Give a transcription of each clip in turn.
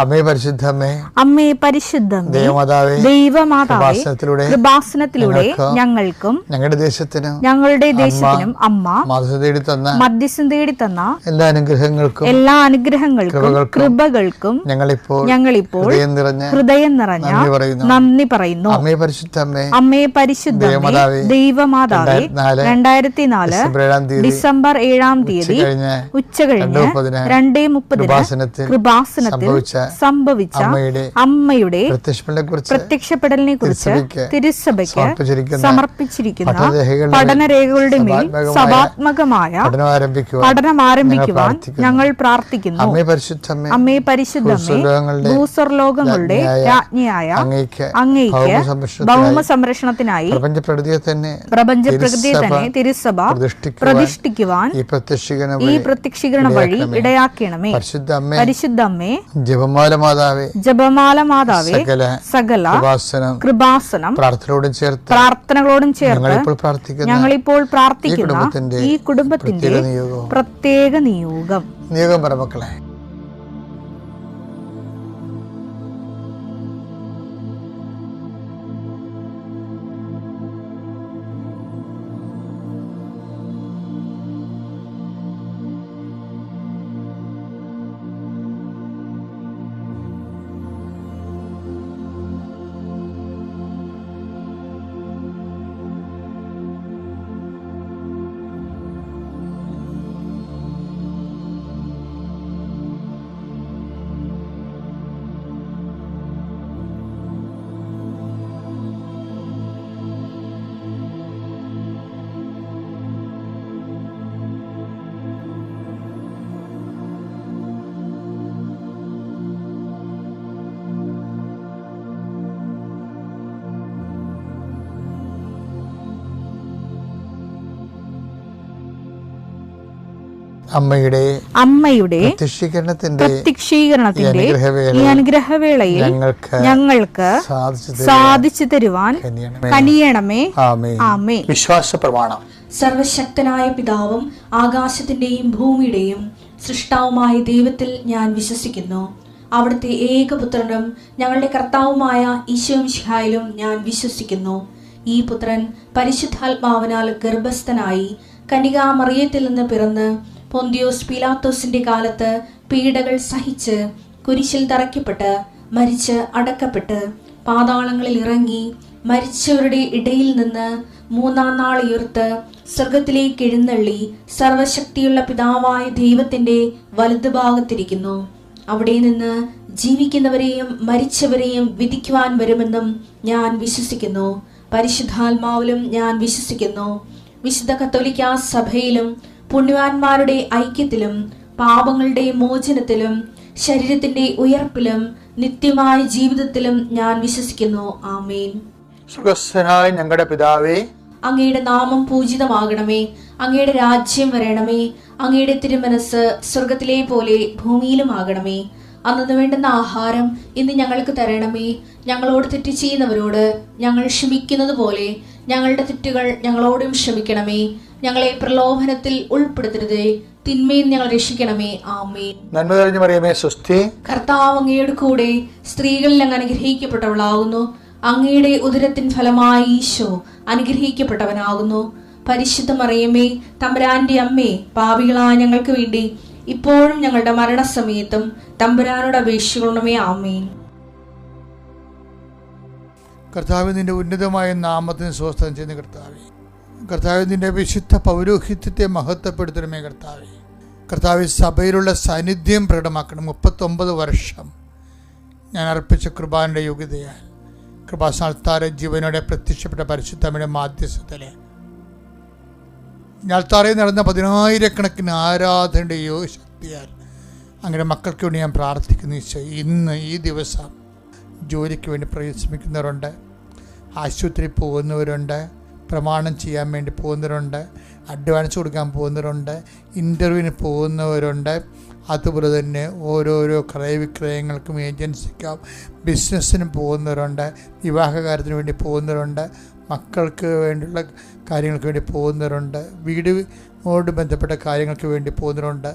അമ്മേ പരിശുദ്ധമേ, അമ്മേ പരിശുദ്ധമേ, ദൈവമാതാവേ, കൃപാസനത്തിലൂടെ ഞങ്ങൾക്കും ഞങ്ങളുടെ ദേശത്തിനും അമ്മ മധ്യസ്ഥം തേടി തന്ന എല്ലാ അനുഗ്രഹങ്ങൾക്കും കൃപകൾക്കും ഞങ്ങളിപ്പോൾ ഹൃദയം നിറഞ്ഞ നന്ദി പറയുന്നു. അമ്മേ പരിശുദ്ധമേ, ദൈവമാതാവേ, 2004 ഡിസംബർ 7 ഉച്ചകഴിഞ്ഞ് 2:30 കൃപാസനത്തിൽ സംഭവിച്ച അമ്മയുടെ പ്രത്യക്ഷപ്പെടലിനെ കുറിച്ച് തിരുസഭയ്ക്ക് സമർപ്പിച്ചിരിക്കുന്ന പഠനരേഖകളുടെ മേൽ സഭാത്മകമായ പഠനം ആരംഭിക്കുവാൻ ഞങ്ങൾ പ്രാർത്ഥിക്കുന്നു. അമ്മേ പരിശുദ്ധമേ, ഭൂസ്വർലോകങ്ങളുടെ രാജ്ഞിയായ അങ്ങയ്ക്ക് ഭൗമ സംരക്ഷണത്തിനായി പ്രപഞ്ചപ്രകൃതിയെ തന്നെ തിരുസഭ പ്രതിഷ്ഠിക്കുവാൻ ഈ പ്രത്യക്ഷീകരണ വഴി ഇടയാക്കണമേ. പരിശുദ്ധമ്മേ, ജപമാല മാതാവേ, സകല കൃപാസനം പ്രാർത്ഥനകളോടും ചേർത്ത് ഞങ്ങളിപ്പോൾ പ്രാർത്ഥിക്കുന്ന ഈ കുടുംബത്തിന്റെ പ്രത്യേക നിയോഗം പറമക്കളെ. അമ്മയുടെ പ്രത്യക്ഷീകരണത്തിന്റെ ഈ അനുഗ്രഹവേളയിൽ ഞങ്ങൾക്ക് സാധിച്ചു തരുവാൻ കനിയണമേ. ആമേൻ. വിശ്വാസ പ്രമാണം. സർവശക്തനായ പിതാവും ആകാശത്തിന്റെയും ഭൂമിയുടെയും സൃഷ്ടാവുമായ ദൈവത്തിൽ ഞാൻ വിശ്വസിക്കുന്നു. അവിടുത്തെ ഏകപുത്രനും ഞങ്ങളുടെ കർത്താവുമായ ഈശോമിശിഹായിലും ഞാൻ വിശ്വസിക്കുന്നു. ഈ പുത്രൻ പരിശുദ്ധാത്മാവിനാൽ ഗർഭസ്ഥനായി കന്യകാമറിയത്തിൽ നിന്ന് പിറന്ന് പൊന്തിയോസ് പീലാത്തോസിന്റെ കാലത്ത് പീഡകൾ സഹിച്ച് കുരിശിൽ തറയ്ക്കപ്പെട്ട് മരിച്ച് അടക്കപ്പെട്ട് പാതാളങ്ങളിൽ ഇറങ്ങി മരിച്ചവരുടെ ഇടയിൽ നിന്ന് 3-ാം നാൾ ഉയർത്ത് സ്വർഗത്തിലേക്ക് എഴുന്നള്ളി സർവശക്തിയുള്ള പിതാവായ ദൈവത്തിന്റെ വലതുഭാഗത്തിരിക്കുന്നു. അവിടെ നിന്ന് ജീവിക്കുന്നവരെയും മരിച്ചവരെയും വിധിക്കുവാൻ വരുമെന്നും ഞാൻ വിശ്വസിക്കുന്നു. പരിശുദ്ധാത്മാവിലും ഞാൻ വിശ്വസിക്കുന്നു. വിശുദ്ധ കത്തോലിക്കാ സഭയിലും പുണ്യവാന്മാരുടെ ഐക്യത്തിലും പാപങ്ങളുടെ മോചനത്തിലും ശരീരത്തിന്റെ ഉയർപ്പിലും നിത്യമായ ജീവിതത്തിലും ഞാൻ വിശ്വസിക്കുന്നു. ആമേൻ. സ്വർഗ്ഗസ്ഥനായ ഞങ്ങളുടെ പിതാവേ, അങ്ങയുടെ നാമം പൂജിതമാകണമേ. അങ്ങയുടെ രാജ്യം വരണമേ. അങ്ങയുടെ തിരുമനസ് സ്വർഗത്തിലെ പോലെ ഭൂമിയിലും ആകണമേ. അന്നു വേണ്ടുന്ന ആഹാരം ഇന്ന് ഞങ്ങൾക്ക് തരണമേ. ഞങ്ങളോട് തെറ്റ് ചെയ്യുന്നവരോട് ഞങ്ങൾ ക്ഷമിക്കുന്നത് പോലെ ഞങ്ങളുടെ തെറ്റുകൾ ഞങ്ങളോടും ക്ഷമിക്കണമേ. ഞങ്ങളെ പ്രലോഭനത്തിൽ ഉൾപ്പെടുത്തരുതേ, തിന്മയിൽ ഞങ്ങൾ രക്ഷിക്കണമേ. ആമേൻ. നന്മ നിറഞ്ഞ മറിയമേ, സ്വസ്തി. കർത്താവ് അങ്ങയുടെ കൂടെ സ്ത്രീകളിൽ അങ്ങ് അനുഗ്രഹിക്കപ്പെട്ടവളാകുന്നു. അങ്ങയുടെ ഉദരത്തിൻ ഫലമായി ഈശോ അനുഗ്രഹിക്കപ്പെട്ടവനാകുന്നു. പരിശുദ്ധ മറിയമേ, തമ്പുരാന്റെ അമ്മേ, പാപികളായ ഞങ്ങൾക്ക് വേണ്ടി ഇപ്പോഴും ഞങ്ങളുടെ മരണസമയത്തും തമ്പുരാനോട് അപേക്ഷിക്കണമേ. ആമേൻ. കർത്താവ്, നിന്റെ ഉന്നതമായ നാമത്തിന് സ്വസ്ഥം ചെയ്യുന്ന കർത്താവേ, കർത്താവ്, നിന്റെ വിശുദ്ധ പൗരോഹിത്യത്തെ മഹത്വപ്പെടുത്തണമേ. കർത്താവ്, സഭയിലുള്ള സാന്നിധ്യം പ്രകടമാക്കണം. 39 വർഷം ഞാൻ അർപ്പിച്ച കൃപാന്റെ യോഗ്യതയാൽ കൃപാസ്ഥാനത്താരെ ജീവനോടെ പ്രത്യക്ഷപ്പെട്ട പരിശുദ്ധമ്മയുടെ മാധ്യസ്ഥത്തിലെ ഞാൽത്താറയിൽ നടന്ന 10,000 ആരാധനയുടെ ശക്തിയാൽ അങ്ങനെ മക്കൾക്ക് വേണ്ടി ഞാൻ പ്രാർത്ഥിക്കുന്നു. ഈശോ, ഇന്ന് ഈ ദിവസം ജോലിക്ക് വേണ്ടി പരിശ്രമിക്കുന്നവരുണ്ട്, ആശുപത്രി പോകുന്നവരുണ്ട്, പ്രമാണം ചെയ്യാൻ വേണ്ടി പോകുന്നവരുണ്ട്, അഡ്വാൻസ് കൊടുക്കാൻ പോകുന്നവരുണ്ട്, ഇൻ്റർവ്യൂവിന് പോകുന്നവരുണ്ട്. അതുപോലെ തന്നെ ഓരോരോ ക്രയവിക്രയങ്ങൾക്കും ഏജൻസിക്കും ബിസിനസ്സിനും പോകുന്നവരുണ്ട്, വിവാഹകാര്യത്തിന് വേണ്ടി പോകുന്നവരുണ്ട്, മക്കൾക്ക് വേണ്ടിയുള്ള കാര്യങ്ങൾക്ക് വേണ്ടി പോകുന്നവരുണ്ട്, വീട് ഓട് ബന്ധപ്പെട്ട കാര്യങ്ങൾക്ക് വേണ്ടി പോകുന്നവരുണ്ട്,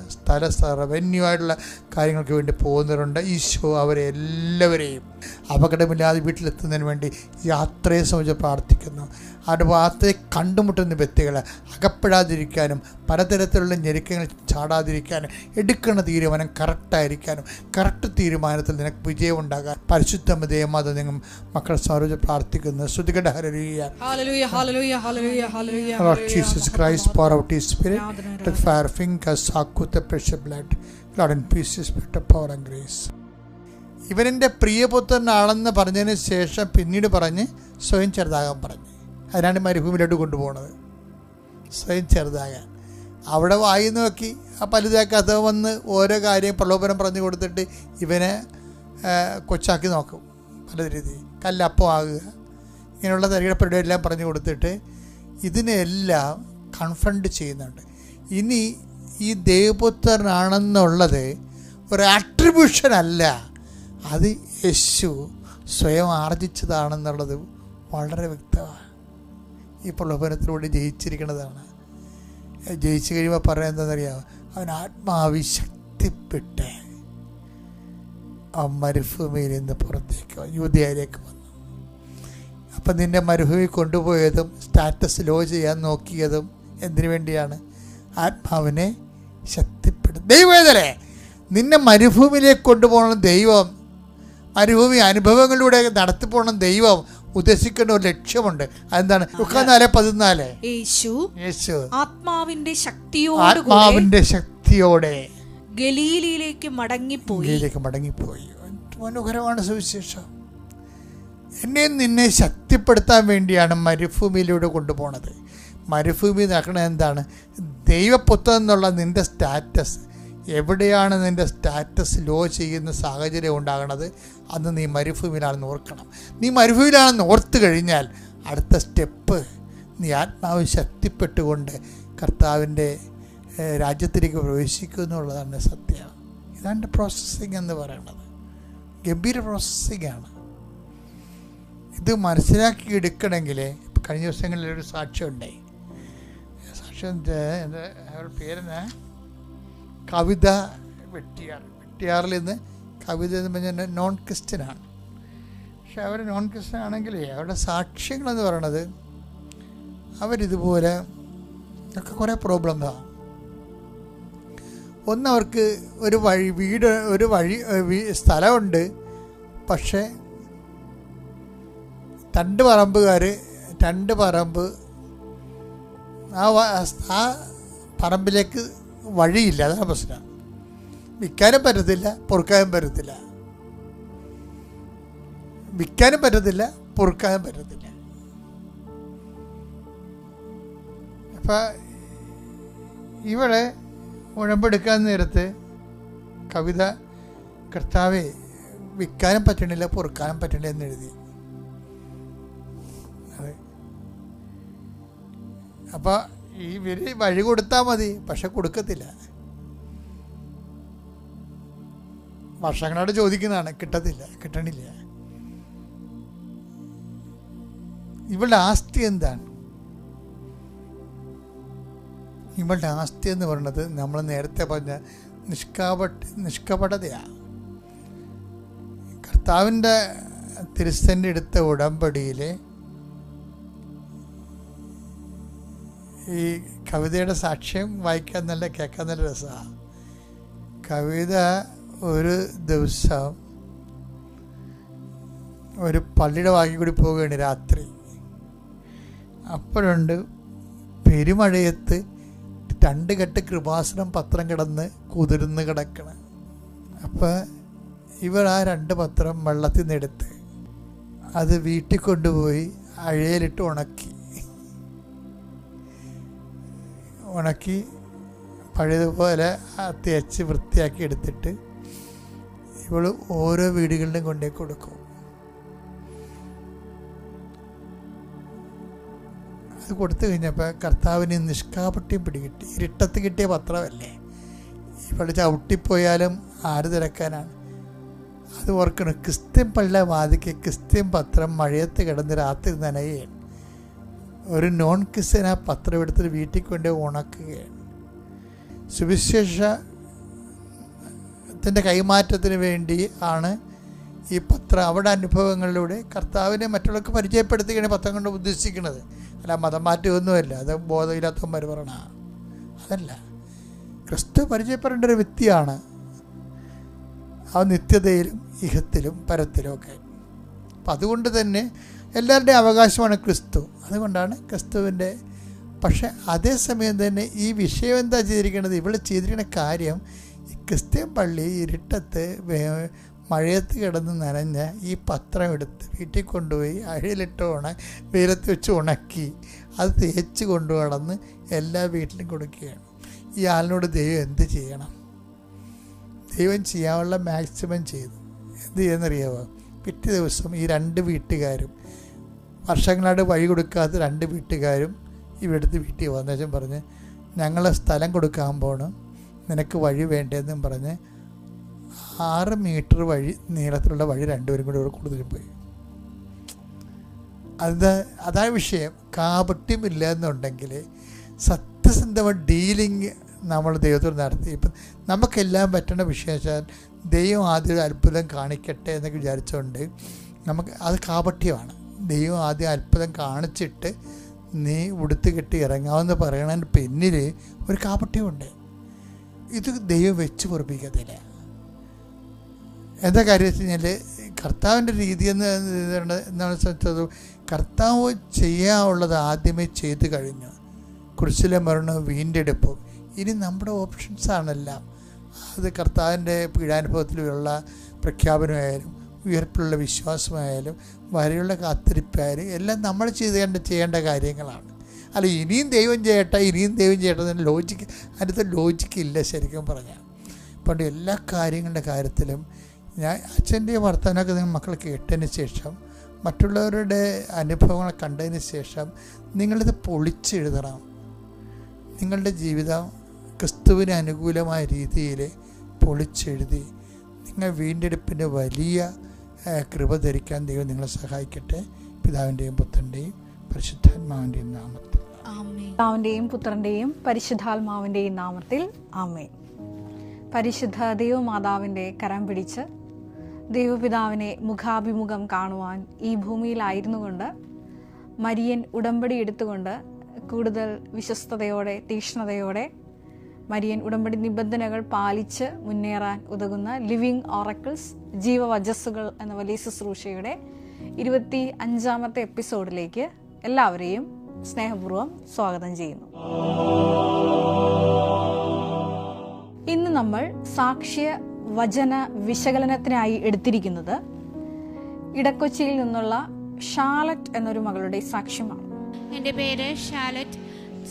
റവന്യൂ ആയിട്ടുള്ള കാര്യങ്ങൾക്ക് വേണ്ടി പോകുന്നവരുണ്ട്. ഈശോ അവരെ എല്ലാവരെയും അപകടമില്ലാതെ വീട്ടിലെത്തുന്നതിന് വേണ്ടി യാത്രയെ സംബന്ധിച്ച് പ്രാർത്ഥിക്കുന്നു. അവരുടെ വാർത്തയെ കണ്ടുമുട്ടുന്ന വ്യക്തികളെ അകപ്പെടാതിരിക്കാനും പലതരത്തിലുള്ള ഞെരുക്കങ്ങൾ ചാടാതിരിക്കാനും എടുക്കുന്ന തീരുമാനം കറക്റ്റായിരിക്കാനും കറക്റ്റ് തീരുമാനത്തിൽ നിനക്ക് വിജയം ഉണ്ടാകാൻ പരിശുദ്ധ ദേവമാത നിങ്ങൾ മക്കളെ സംബന്ധിച്ച് പ്രാർത്ഥിക്കുന്നു. ശ്രുതികട hallelujah Lord Jesus Christ, pour out His Spirit, let fire fingers soak with the precious blood. Lord, increase His spirit of power and grace. ഇവനെൻ്റെ പ്രിയപുത്രനാണെന്ന് പറഞ്ഞതിന് ശേഷം പിന്നീട് പറഞ്ഞ് സ്വയം ചെറുതാകാൻ പറഞ്ഞു. അതിനാണ് മരുഭൂമിയിലോട്ട് കൊണ്ടുപോകുന്നത്, സ്വയം ചെറുതാകാൻ. അവിടെ വായി നോക്കി ആ പലുതാക്കാത്ത വന്ന് ഓരോ കാര്യം പ്രലോഭനം പറഞ്ഞു കൊടുത്തിട്ട് ഇവനെ കൊച്ചാക്കി നോക്കും. പല രീതിയിൽ കല്ലപ്പം ആകുക, ഇങ്ങനെയുള്ള തരികട പരിപാടിയെല്ലാം പറഞ്ഞു കൊടുത്തിട്ട് ഇതിനെല്ലാം കൺഫ്രണ്ട് ചെയ്യുന്നുണ്ട്. ഇനി ഈ ദൈവപുത്രനാണെന്നുള്ളത് ഒരു ആട്രിബ്യൂഷൻ അല്ല, അത് യേശു സ്വയം ആർജിച്ചതാണെന്നുള്ളത് വളരെ വ്യക്തമാണ്. ഈ പ്രലോഭനത്തിലൂടെ ജയിച്ചിരിക്കുന്നതാണ്. ജയിച്ചു കഴിയുമ്പോൾ പറയാൻ എന്താണെന്നറിയാമോ? അവൻ ആത്മാവി ശക്തിപ്പെട്ട് ആ മരുഭൂമിയിൽ നിന്ന് പുറത്തേക്ക് യൂദയയിലേക്ക് വന്നു. അപ്പം നിന്നെ മരുഭൂമി കൊണ്ടുപോയതും സ്റ്റാറ്റസ് ലോ ചെയ്യാൻ നോക്കിയതും എന്തിനു വേണ്ടിയാണ്? ആത്മാവിനെ ശക്തിപ്പെടും. ദൈവവേദനെ നിന്നെ മരുഭൂമിയിലേക്ക് കൊണ്ടുപോകണം ദൈവം, മരുഭൂമി അനുഭവങ്ങളിലൂടെ നടത്തിപ്പോകണം ദൈവം ഉദ്ദേശിക്കേണ്ട ഒരു ലക്ഷ്യമുണ്ട്. അതെന്താണ്? 14:14 യേശു ആത്മാവിന്റെ ശക്തിയോടെ ഗലീലയിലേക്ക് മടങ്ങിപ്പോയി. മനോഹരമാണ് സുവിശേഷം. എന്നെ നിന്നെ ശക്തിപ്പെടുത്താൻ വേണ്ടിയാണ് മരുഭൂമിയിലൂടെ കൊണ്ടുപോണത്. മരുഭൂമി നടക്കണത് എന്താണ്? ദൈവപുത്രൻ എന്നുള്ള നിൻ്റെ സ്റ്റാറ്റസ് എവിടെയാണ് നിൻ്റെ സ്റ്റാറ്റസ് ലോ ചെയ്യുന്ന സാഹചര്യം ഉണ്ടാകണത്? അന്ന് നീ മരുഭൂമിയിലാണെന്ന് ഓർക്കണം. നീ മരുഭൂമിയിലാണെന്ന് ഓർത്ത് കഴിഞ്ഞാൽ അടുത്ത സ്റ്റെപ്പ് നീ ആത്മാവ് ശക്തിപ്പെട്ടുകൊണ്ട് കർത്താവിൻ്റെ രാജ്യത്തിലേക്ക് പ്രവേശിക്കും എന്നുള്ളതാണ് സത്യം. ഇതാണ് പ്രോസസ്സിങ് എന്ന് പറയുന്നത്. ഗംഭീര പ്രോസസ്സിങ്ങാണ്. ഇത് മനസ്സിലാക്കി എടുക്കണമെങ്കിൽ ഇപ്പം കഴിഞ്ഞ ദിവസങ്ങളിലൊരു സാക്ഷ്യം ഉണ്ടായി. സാക്ഷ്യം എൻ്റെ പേരെന്നാ കവിത വെട്ടിയാറിൽ നിന്ന്. കവിത എന്ന് പറഞ്ഞാൽ നോൺ ക്രിസ്ത്യനാണ്. പക്ഷെ അവർ നോൺ ക്രിസ്ത്യൻ ആണെങ്കിലേ അവരുടെ സാക്ഷ്യങ്ങളെന്ന് പറയണത് അവരിതുപോലെ ഒക്കെ കുറേ പ്രോബ്ലംസാണ്. ഒന്ന്, അവർക്ക് ഒരു സ്ഥലമുണ്ട്, പക്ഷേ രണ്ട് പറമ്പ് ആ പറമ്പിലേക്ക് വഴിയില്ല. അതാണ് പ്രശ്നം. വിൽക്കാനും പറ്റത്തില്ല, പൊറുക്കാനും പറ്റത്തില്ല. അപ്പം ഇവിടെ ഉഴമ്പെടുക്കാൻ നേരത്ത് കവിത കർത്താവേ വിൽക്കാനും പറ്റണില്ല, പൊറുക്കാനും പറ്റണില്ല എന്ന് എഴുതി. അതെ. അപ്പം ഇവർ വഴി കൊടുത്താൽ മതി, പക്ഷെ കൊടുക്കത്തില്ല. വർഷങ്ങളോട് ചോദിക്കുന്നതാണ്, കിട്ടണില്ല. ഇവളുടെ ആസ്തി എന്താണ്? ഇവളുടെ ആസ്തി എന്ന് പറയുന്നത് നമ്മൾ നേരത്തെ പറഞ്ഞ നിഷ്കപടതയാണ്. കർത്താവിൻ്റെ തിരുസന്നിധി എടുത്ത ഉടമ്പടിയിൽ ഈ കവിതയുടെ സാക്ഷ്യം വായിക്കാൻ കേൾക്കാൻ നല്ല രസമാണ്. കവിത ഒരു ദിവസം ഒരു പള്ളിയുടെ വാക്കി കൂടി പോവുകയാണ് രാത്രി. അപ്പോഴുണ്ട് പെരുമഴയത്ത് 2 കെട്ട് കൃപാസനം പത്രം കിടന്ന് കുതിർന്ന് കിടക്കണം. അപ്പം ഇവർ ആ 2 പത്രം വെള്ളത്തിൽ നിന്ന് എടുത്ത് അത് വീട്ടിൽ കൊണ്ടുപോയി അഴയിലിട്ട് ഉണക്കി പഴയതുപോലെ തേച്ച് വൃത്തിയാക്കി എടുത്തിട്ട് ഇവൾ ഓരോ വീടുകളിലും കൊണ്ടേ കൊടുക്കും. അത് കൊടുത്തു കഴിഞ്ഞപ്പോൾ കർത്താവിന് നിഷ്കാപട്യം പിടികിട്ടി. ഇരുട്ടത്ത് കിട്ടിയ പത്രമല്ലേ, ഇവൾ ചവിട്ടിപ്പോയാലും ആര് തിരക്കാനാണ്? അത് ഓർക്കണം. ക്രിസ്ത്യൻ പള്ളി വാതിക്ക് ക്രിസ്ത്യൻ പത്രം മഴയത്ത് കിടന്ന് രാത്രി നനയുകയാണ്. ഒരു നോൺ ക്രിസ്ത്യൻ ആ പത്രം എടുത്തിട്ട് വീട്ടിൽ കൊണ്ട് ഉണക്കുകയാണ്. സുവിശേഷത്തിൻ്റെ കൈമാറ്റത്തിന് വേണ്ടി ആണ് ഈ പത്രം അവിടെ അനുഭവങ്ങളിലൂടെ കർത്താവിനെ മറ്റുള്ളവർക്ക് പരിചയപ്പെടുത്തുകയാണ് പത്രം കൊണ്ട് ഉദ്ദേശിക്കുന്നത്. അല്ല മതം മാറ്റമൊന്നുമല്ല, അത് ബോധമില്ലാത്തവന്മാർ പറയണ അതല്ല. ക്രിസ്തു പരിചയപ്പെടേണ്ട ഒരു വ്യക്തിയാണ്. ആ നിത്യതയിലും ഇഹത്തിലും പരത്തിലും ഒക്കെ. അപ്പം അതുകൊണ്ട് തന്നെ എല്ലാവരുടെയും അവകാശമാണ് ക്രിസ്തു. അതുകൊണ്ടാണ് ക്രിസ്തുവിൻ്റെ. പക്ഷെ അതേസമയം തന്നെ ഈ വിഷയം എന്താ ചെയ്തിരിക്കുന്നത്, ഇവിടെ ചെയ്തിരിക്കുന്ന കാര്യം ഈ ക്രിസ്ത്യൻ പള്ളി ഇരുട്ടത്ത് മഴയത്ത് കിടന്ന് നനഞ്ഞ ഈ പത്രം എടുത്ത് വീട്ടിൽ കൊണ്ടുപോയി അഴയിലിട്ട് വെയിലത്ത് വെച്ച് ഉണക്കി അത് തേച്ച് കൊണ്ടു നടന്ന് എല്ലാ വീട്ടിലും കൊടുക്കുകയാണ്. ഈ ആളിനോട് ദൈവം എന്ത് ചെയ്യണം? ദൈവം ചെയ്യാനുള്ള മാക്സിമം ചെയ്തു. എന്ത് ചെയ്യുന്നറിയാമോ? പിറ്റേ ദിവസം ഈ 2 വീട്ടുകാരും, വർഷങ്ങളായിട്ട് വഴി കൊടുക്കാത്ത 2 വീട്ടുകാരും ഇവിടുത്തെ വീട്ടിൽ വന്നേച്ചും പറഞ്ഞ് ഞങ്ങളെ സ്ഥലം കൊടുക്കാൻ പോണ്, നിനക്ക് വഴി വേണ്ടതെന്നും പറഞ്ഞ് 6 മീറ്റർ വഴി നീളത്തിലുള്ള വഴി 2 പേരും കൂടി കൂടുതലും പോയി. അതാ വിഷയം. കാപട്യമില്ല എന്നുണ്ടെങ്കിൽ സത്യസന്ധമായ ഡീലിങ് നമ്മൾ ദൈവത്തോട് നടത്തി. ഇപ്പം നമുക്കെല്ലാം പറ്റുന്ന വിഷയം വെച്ചാൽ ദൈവം ആദ്യം ഒരു അത്ഭുതം കാണിക്കട്ടെ എന്നൊക്കെ വിചാരിച്ചുകൊണ്ട് നമുക്ക് അത് കാപട്യമാണ്. ദൈവം ആദ്യം അത്ഭുതം കാണിച്ചിട്ട് നീ ഉടുത്ത് കെട്ടി ഇറങ്ങാമെന്ന് പറയണതിന് പിന്നിൽ ഒരു കാപട്യമുണ്ട്. ഇത് ദൈവം വെച്ച് പൊറപ്പിക്കത്തില്ല. എന്താ കാര്യം വെച്ച് കഴിഞ്ഞാൽ കർത്താവിൻ്റെ രീതി എന്താണ് വെച്ചത്, കർത്താവ് ചെയ്യാനുള്ളത് ആദ്യമേ ചെയ്തു കഴിഞ്ഞു. കുരിശിലെ മരണവും വീണ്ടെടുപ്പും. ഇനി നമ്മുടെ ഓപ്ഷൻസാണെല്ലാം. അത് കർത്താവിൻ്റെ പീഡാനുഭവത്തിലുള്ള പ്രഖ്യാപനമായാലും ഉയർപ്പിലുള്ള വിശ്വാസമായാലും വരെയുള്ള കാത്തിരിപ്പായാലും എല്ലാം നമ്മൾ ചെയ്യേണ്ട കാര്യങ്ങളാണ്. അല്ല ഇനിയും ദൈവം ചെയ്യട്ടെ എന്നതിന് അതിനകത്ത് ലോജിക്കില്ല ശരിക്കും പറഞ്ഞാൽ. പണ്ട് എല്ലാ കാര്യങ്ങളുടെ കാര്യത്തിലും ഞാൻ അച്ഛൻ്റെ വർത്തമാനമൊക്കെ നിങ്ങൾ മക്കൾ കേട്ടതിന് ശേഷം, മറ്റുള്ളവരുടെ അനുഭവങ്ങൾ കണ്ടതിന് ശേഷം നിങ്ങളിത് പൊളിച്ചെഴുതണം. നിങ്ങളുടെ ജീവിതം ക്രിസ്തുവിന് അനുകൂലമായ രീതിയിൽ പൊളിച്ചെഴുതി നിങ്ങൾ വീണ്ടെടുപ്പിൻ്റെ വലിയ കൃപ ധരിക്കാൻ ദൈവം നിങ്ങളെ സഹായിക്കട്ടെ. പിതാവിൻ്റെയും പുത്രൻ്റെയും പരിശുദ്ധാത്മാവിൻ്റെയും നാമത്തിൽ. പിതാവിൻ്റെയും പുത്രൻ്റെയും പരിശുദ്ധാത്മാവിൻ്റെയും നാമത്തിൽ ആമേൻ. പരിശുദ്ധ ദൈവമാതാവിൻ്റെ കരം പിടിച്ച് ദൈവപിതാവിനെ മുഖാഭിമുഖം കാണുവാൻ ഈ ഭൂമിയിലായിരുന്നു കൊണ്ട് മരിയൻ ഉടമ്പടി എടുത്തുകൊണ്ട് കൂടുതൽ വിശ്വസ്തയോടെ തീക്ഷ്ണതയോടെ മരിയൻ ഉടമ്പടി നിബന്ധനകൾ പാലിച്ച് മുന്നേറാൻ ഉതകുന്ന ലിവിങ് ഓറക്കിൾസ് ജീവവചസ്സുകൾ എന്ന വലിയ ശുശ്രൂഷയുടെ 25ാമത്തെ എപ്പിസോഡിലേക്ക് എല്ലാവരെയും സ്നേഹപൂർവ്വം സ്വാഗതം ചെയ്യുന്നു. ഇന്ന് നമ്മൾ സാക്ഷ്യ വചന വിശകലനത്തിനായി എടുത്തിരിക്കുന്നത് ഇടക്കൊച്ചിയിൽ നിന്നുള്ള ഷാലറ്റ് എന്നൊരു മകളുടെ സാക്ഷ്യമാണ്. എൻ്റെ പേര് Shalet,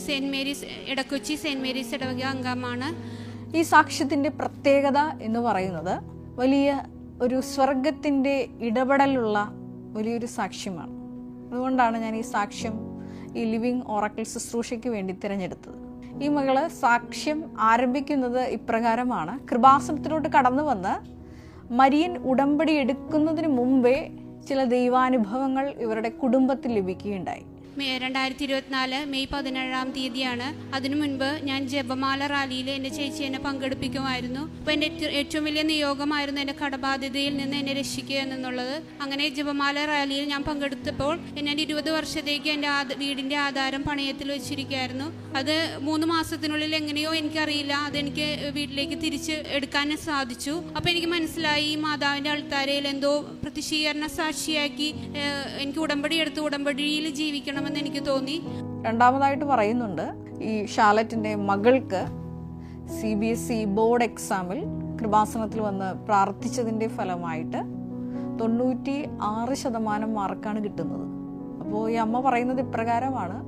saint Mary's Edakochi saint Mary's ഇടവക അംഗമാണ്. ഈ സാക്ഷ്യത്തിൻ്റെ പ്രത്യേകത എന്ന് പറയുന്നത് വലിയ ഒരു സ്വർഗത്തിൻ്റെ ഇടപെടലുള്ള വലിയൊരു സാക്ഷ്യമാണ്. അതുകൊണ്ടാണ് ഞാൻ ഈ സാക്ഷ്യം ഈ ലിവിങ് ഓറക്കിൾ ശുശ്രൂഷയ്ക്ക് വേണ്ടി തിരഞ്ഞെടുത്തത്. ഈ മകള് സാക്ഷ്യം ആരംഭിക്കുന്നത് ഇപ്രകാരമാണ്: കൃപാസനത്തിലോട്ട് കടന്നു വന്ന് മരിയൻ ഉടമ്പടി എടുക്കുന്നതിന് മുമ്പേ ചില ദൈവാനുഭവങ്ങൾ ഇവരുടെ കുടുംബത്തിൽ ലഭിക്കുകയുണ്ടായി. 2024 മെയ് 17-ാം തീയതിയാണ്. അതിനു മുൻപ് ഞാൻ ജപമാല റാലിയിൽ എൻ്റെ ചേച്ചി എന്നെ പങ്കെടുപ്പിക്കുമായിരുന്നു. അപ്പോൾ എൻ്റെ ഏറ്റവും വലിയ നിയോഗമായിരുന്നു എൻ്റെ കടബാധ്യതയിൽ നിന്ന് എന്നെ രക്ഷിക്കുക എന്നുള്ളത്. അങ്ങനെ ജപമാല റാലിയിൽ ഞാൻ പങ്കെടുത്തപ്പോൾ ഞാൻ 20 വർഷത്തേക്ക് എൻ്റെ വീടിൻ്റെ ആധാരം പണയത്തിൽ വെച്ചിരിക്കുകയായിരുന്നു. അത് 3 മാസത്തിനുള്ളിൽ എങ്ങനെയോ എനിക്കറിയില്ല അതെനിക്ക് വീട്ടിലേക്ക് തിരിച്ച് എടുക്കാൻ സാധിച്ചു. അപ്പോൾ എനിക്ക് മനസ്സിലായി ഈ മാതാവിൻ്റെ അൾത്താരയിൽ എന്തോ പ്രതിഷീകരണ സാക്ഷിയാക്കി എനിക്ക് ഉടമ്പടി എടുത്ത് ഉടമ്പടിയിൽ ജീവിക്കണം എനിക്ക് തോന്നി. രണ്ടാമതായിട്ട് പറയുന്നുണ്ട്, ഈ ഷാലറ്റിന്റെ മകൾക്ക് CBSE ബോർഡ് എക്സാമിൽ കൃപാസനത്തിൽ വന്ന് പ്രാർത്ഥിച്ചതിന്റെ ഫലമായിട്ട് 96% മാർക്കാണ് കിട്ടുന്നത്. അപ്പോൾ ഈ അമ്മ പറയുന്നത് ഇപ്രകാരമാണ്: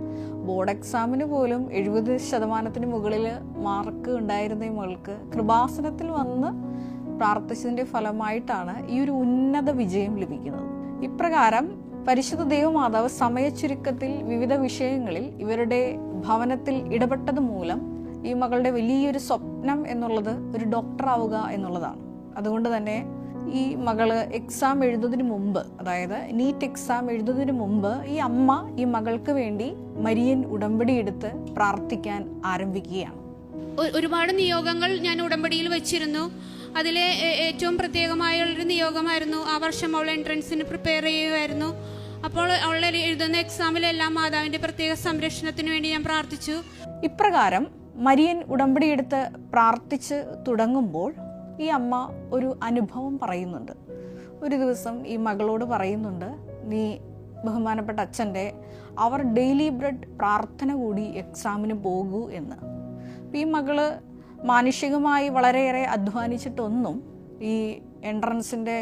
ബോർഡ് എക്സാമിന് പോലും 70% മുകളിൽ മാർക്ക് ഉണ്ടായിരുന്ന ഈ മകൾക്ക് കൃപാസനത്തിൽ വന്ന് പ്രാർത്ഥിച്ചതിന്റെ ഫലമായിട്ടാണ് ഈ ഒരു ഉന്നത വിജയം ലഭിക്കുന്നത്. ഇപ്രകാരം പരിശുദ്ധ ദൈവമാതാവ് സമയച്ചുരുക്കത്തിൽ വിവിധ വിഷയങ്ങളിൽ ഇവരുടെ ഭവനത്തിൽ ഇടപെട്ടത് മൂലം ഈ മകളുടെ വലിയൊരു സ്വപ്നം എന്നുള്ളത് ഒരു ഡോക്ടർ ആവുക എന്നുള്ളതാണ്. അതുകൊണ്ട് തന്നെ ഈ മകള് എക്സാം എഴുതുന്നതിന് മുമ്പ്, അതായത് നീറ്റ് എക്സാം എഴുതുന്നതിന് മുമ്പ് ഈ അമ്മ ഈ മകൾക്ക് വേണ്ടി മരിയൻ ഉടമ്പടി എടുത്ത് പ്രാർത്ഥിക്കാൻ ആരംഭിക്കുകയാണ്. ഒരുപാട് നിയോഗങ്ങൾ ഞാൻ ഉടമ്പടിയിൽ വെച്ചിരുന്നു. അതിലെ ഏറ്റവും പ്രത്യേകമായുള്ളൊരു നിയോഗമായിരുന്നു, ആ വർഷം അവൾ എൻട്രൻസിന് പ്രിപ്പയർ ചെയ്യുമായിരുന്നു. അപ്പോൾ അവൾ എഴുതുന്ന എക്സാമിലെല്ലാം മാതാവിൻ്റെ പ്രത്യേക സംരക്ഷണത്തിന് വേണ്ടി ഞാൻ പ്രാർത്ഥിച്ചു. ഇപ്രകാരം മരിയൻ ഉടമ്പടിയെടുത്ത് പ്രാർത്ഥിച്ച് തുടങ്ങുമ്പോൾ ഈ അമ്മ ഒരു അനുഭവം പറയുന്നുണ്ട്. ഒരു ദിവസം ഈ മകളോട് പറയുന്നുണ്ട്, നീ ബഹുമാനപ്പെട്ട അച്ഛൻ്റെ അവർ ഡെയിലി ബ്രെഡ് പ്രാർത്ഥന കൂടി എക്സാമിന് പോകൂ എന്ന്. ഈ മകള് മാനുഷികമായി വളരെയേറെ അധ്വാനിച്ചിട്ടൊന്നും ഈ എൻട്രൻസിൻ്റെ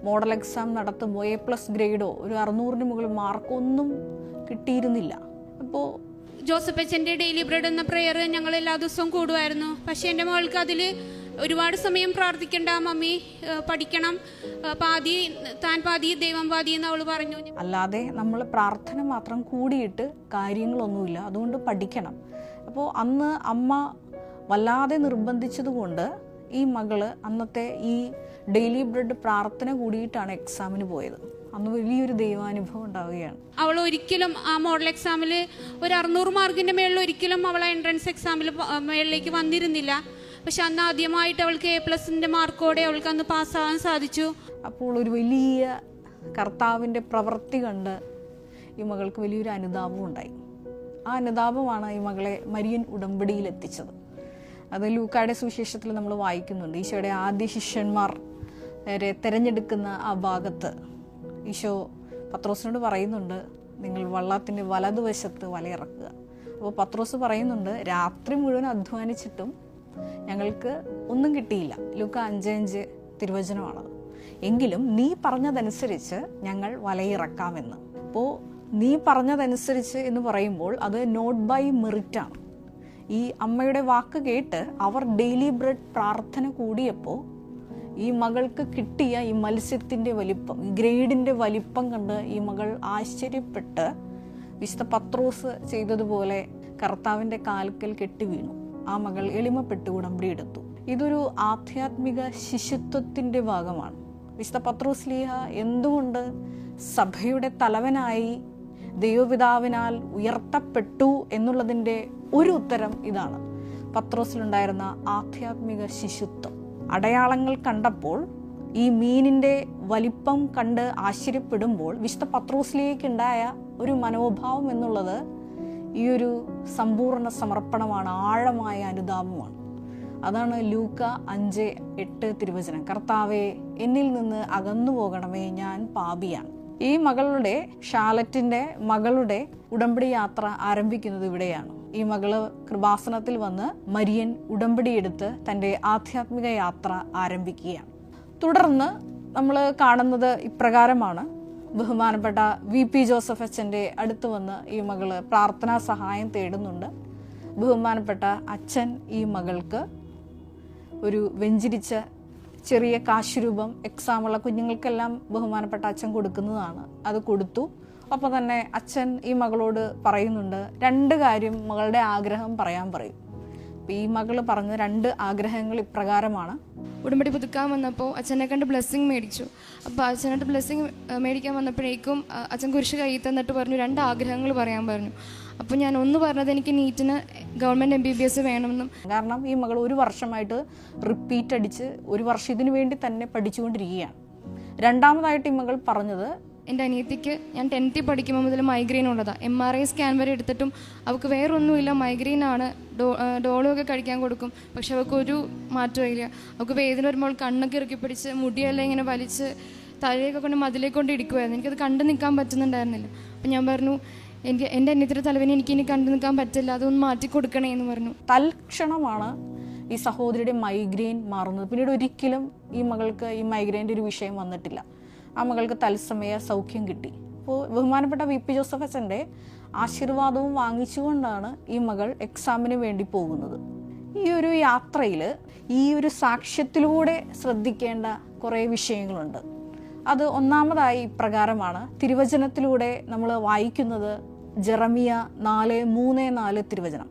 മോഡൽ എക്സാം നടത്തുമ്പോൾ A+ ഗ്രേഡോ ഒരു 600-ന് മുകളിൽ മാർക്കൊന്നും കിട്ടിയിരുന്നില്ല. അപ്പോൾ ജോസഫ് അച്ഛൻ്റെ ഡെയിലി ബ്രെഡ് എന്ന പ്രെയർ ഞങ്ങൾ എല്ലാ ദിവസവും കൂടുമായിരുന്നു. പക്ഷേ എൻ്റെ മകൾക്ക് അതിൽ ഒരുപാട് സമയം പ്രാർത്ഥിക്കേണ്ട മമ്മി, പഠിക്കണം, താൻ പാതി ദൈവം പാതി എന്ന് അവൾ പറഞ്ഞു. അല്ലാതെ നമ്മൾ പ്രാർത്ഥന മാത്രം കൂടിയിട്ട് കാര്യങ്ങളൊന്നുമില്ല, അതുകൊണ്ട് പഠിക്കണം. അപ്പോൾ അന്ന് അമ്മ വല്ലാതെ നിർബന്ധിച്ചതുകൊണ്ട് ഈ മകള് അന്നത്തെ ഈ ഡെയിലി ബ്രെഡ് പ്രാർത്ഥന കൂടിയിട്ടാണ് എക്സാമിന് പോയത്. അന്ന് വലിയൊരു ദൈവാനുഭവം ഉണ്ടാവുകയാണ്. അവൾ ഒരിക്കലും ആ മോഡൽ എക്സാമിൽ ഒരു 600 മാർക്കിൻ്റെ മേളിൽ ഒരിക്കലും അവൾ എൻട്രൻസ് എക്സാമിൽ മേളിലേക്ക് വന്നിരുന്നില്ല. പക്ഷെ അന്ന് ആദ്യമായിട്ട് അവൾക്ക് A+ന്റെ മാർക്കോടെ അവൾക്ക് അന്ന് പാസ്സാകാൻ സാധിച്ചു. അപ്പോൾ ഒരു വലിയ കർത്താവിൻ്റെ പ്രവൃത്തി കണ്ട് ഈ മകൾക്ക് വലിയൊരു അനുതാപം ഉണ്ടായി. ആ അനുതാപമാണ് ഈ മകളെ മരിയൻ ഉടമ്പടിയിൽ എത്തിച്ചത്. അത് ലൂക്കായുടെ സുവിശേഷത്തിൽ നമ്മൾ വായിക്കുന്നുണ്ട്. ഈശോയുടെ ആദ്യ ശിഷ്യന്മാർ തിരഞ്ഞെടുക്കുന്ന ആ ഭാഗത്ത് ഈശോ പത്രോസിനോട് പറയുന്നുണ്ട്, നിങ്ങൾ വള്ളത്തിൻ്റെ വലതുവശത്ത് വലയിറക്കുക. അപ്പോൾ പത്രോസ് പറയുന്നുണ്ട്, രാത്രി മുഴുവൻ അധ്വാനിച്ചിട്ടും ഞങ്ങൾക്ക് ഒന്നും കിട്ടിയില്ല. ലൂക്ക 5:5 തിരുവചനമാണത്. എങ്കിലും നീ പറഞ്ഞതനുസരിച്ച് ഞങ്ങൾ വലയിറക്കാമെന്ന്. അപ്പോൾ നീ പറഞ്ഞതനുസരിച്ച് എന്ന് പറയുമ്പോൾ അത് നോട്ട് ബൈ മെറിറ്റാണ്. ഈ അമ്മയുടെ വാക്ക് കേട്ട് അവർ ഡെയിലി ബ്രെഡ് പ്രാർത്ഥന കൂടിയപ്പോൾ ഈ മകൾക്ക് കിട്ടിയ ഈ മത്സ്യത്തിൻ്റെ വലിപ്പം, ഈ ഗ്രേഡിൻ്റെ വലിപ്പം കണ്ട് ഈ മകൾ ആശ്ചര്യപ്പെട്ട് വിശുദ്ധ പത്രോസ് ചെയ്തതുപോലെ കർത്താവിൻ്റെ കാൽക്കൽ കെട്ടി വീണു. ആ മകൾ എളിമപ്പെട്ട് ഉടമ്പടി എടുത്തു. ഇതൊരു ആധ്യാത്മിക ശിശുത്വത്തിൻ്റെ ഭാഗമാണ്. വിശുദ്ധ പത്രോസ്ലീഹ എന്തുകൊണ്ട് സഭയുടെ തലവനായി ദൈവപിതാവിനാൽ ഉയർത്തപ്പെട്ടു എന്നുള്ളതിൻ്റെ ഒരു ഉത്തരം ഇതാണ്. പത്രോസിലുണ്ടായിരുന്ന ആധ്യാത്മിക ശിശുത്വം. അടയാളങ്ങൾ കണ്ടപ്പോൾ, ഈ മീനിൻ്റെ വലിപ്പം കണ്ട് ആശ്ചര്യപ്പെടുമ്പോൾ വിശുദ്ധ പത്രോസിലേക്കുണ്ടായ ഒരു മനോഭാവം എന്നുള്ളത് ഈ ഒരു സമ്പൂർണ്ണ സമർപ്പണമാണ്, ആഴമായ അനുതാപമാണ്. അതാണ് ലൂക്ക 5:8 തിരുവചനം, കർത്താവേ എന്നിൽ നിന്ന് അകന്നു പോകണമേ, ഞാൻ പാപിയാണ്. ഈ മകളുടെ, ഷാലറ്റിൻ്റെ മകളുടെ ഉടമ്പടി യാത്ര ആരംഭിക്കുന്നത് ഇവിടെയാണ്. ഈ മകള് കൃപാസനത്തിൽ വന്ന് മരിയൻ ഉടമ്പടിയെടുത്ത് തൻ്റെ ആധ്യാത്മിക യാത്ര ആരംഭിക്കുകയാണ്. തുടർന്ന് നമ്മൾ കാണുന്നത് ഇപ്രകാരമാണ്. ബഹുമാനപ്പെട്ട VP ജോസഫ് അച്ഛൻ്റെ അടുത്ത് വന്ന് ഈ മകള് പ്രാർത്ഥനാ സഹായം തേടുന്നുണ്ട്. ബഹുമാനപ്പെട്ട അച്ഛൻ ഈ മകൾക്ക് ഒരു വെഞ്ചിരിച്ച ചെറിയ കാശുരൂപം എക്സാമുള്ള കുഞ്ഞുങ്ങൾക്കെല്ലാം ബഹുമാനപ്പെട്ട അച്ഛൻ കൊടുക്കുന്നതാണ്. അത് കൊടുത്തു. അപ്പോൾ തന്നെ അച്ഛൻ ഈ മകളോട് പറയുന്നുണ്ട്, 2 കാര്യം മകളുടെ ആഗ്രഹം പറയാൻ പറയും. അപ്പോൾ ഈ മകൾ പറഞ്ഞ 2 ആഗ്രഹങ്ങൾ ഇപ്രകാരമാണ്. ഉടമ്പടി പുതുക്കാൻ വന്നപ്പോൾ അച്ഛനെ കണ്ട് ബ്ലെസ്സിങ് മേടിച്ചു. അപ്പോൾ അച്ഛനായിട്ട് ബ്ലെസ്സിങ് മേടിക്കാൻ വന്നപ്പോഴേക്കും അച്ഛൻ കുരിശ് കയ്യിൽ തന്നിട്ട് പറഞ്ഞു 2 ആഗ്രഹങ്ങൾ പറയാൻ പറഞ്ഞു. അപ്പോൾ ഞാൻ ഒന്ന് പറഞ്ഞത് എനിക്ക് നീറ്റിന് ഗവൺമെൻറ് MBBS വേണമെന്നും. കാരണം ഈ മകൾ 1 വർഷമായിട്ട് റിപ്പീറ്റ് അടിച്ച് 1 വർഷം ഇതിനു വേണ്ടി തന്നെ പഠിച്ചുകൊണ്ടിരിക്കുകയാണ്. രണ്ടാമതായിട്ട് ഈ മകൾ പറഞ്ഞത്, എൻ്റെ അനിയത്തിക്ക് ഞാൻ 10th പഠിക്കുമ്പോൾ മുതൽ മൈഗ്രെയിൻ ഉള്ളതാണ്. MRI സ്കാൻ വരെ എടുത്തിട്ടും അവൾക്ക് വേറെ ഒന്നുമില്ല, മൈഗ്രെയിൻ ആണ്. ഡോളൊക്കെ കഴിക്കാൻ കൊടുക്കും, പക്ഷെ അവൾക്കൊരു മാറ്റവും ഇല്ല. അവൾക്ക് വേദന വരുമ്പോൾ കണ്ണൊക്കെ ഇറുക്കി പിടിച്ച് മുടിയെല്ലാം ഇങ്ങനെ വലിച്ച് തലയൊക്കെ കൊണ്ട് മതിലേക്ക് കൊണ്ട് ഇടിക്കുമായിരുന്നു. എനിക്കത് കണ്ടു നിൽക്കാൻ പറ്റുന്നുണ്ടായിരുന്നില്ല. അപ്പം ഞാൻ പറഞ്ഞു, എൻ്റെ അനിയത്തിൻ്റെ തലവേദന എനിക്ക് ഇനി കണ്ടു നിൽക്കാൻ പറ്റില്ല, അതൊന്ന് മാറ്റി കൊടുക്കണേ എന്ന് പറഞ്ഞു. തൽക്ഷണമാണ് ഈ സഹോദരിയുടെ മൈഗ്രെയിൻ മാറുന്നത്. പിന്നീട് ഒരിക്കലും ഈ മകൾക്ക് ഈ മൈഗ്രെയിൻ്റെ ഒരു വിഷയം വന്നിട്ടില്ല. ആ മകൾക്ക് തത്സമയ സൗഖ്യം കിട്ടി. അപ്പോൾ ബഹുമാനപ്പെട്ട VP ജോസഫ് അച്ഛൻ്റെ ആശീർവാദവും വാങ്ങിച്ചുകൊണ്ടാണ് ഈ മകൾ എക്സാമിന് വേണ്ടി പോകുന്നത്. ഈ ഒരു യാത്രയിൽ ഈ ഒരു സാക്ഷ്യത്തിലൂടെ ശ്രദ്ധിക്കേണ്ട കുറേ വിഷയങ്ങളുണ്ട്. അത് ഒന്നാമതായി ഇപ്രകാരമാണ്. തിരുവചനത്തിലൂടെ നമ്മൾ വായിക്കുന്നത് ജെറമിയ 4:3-4 തിരുവചനം,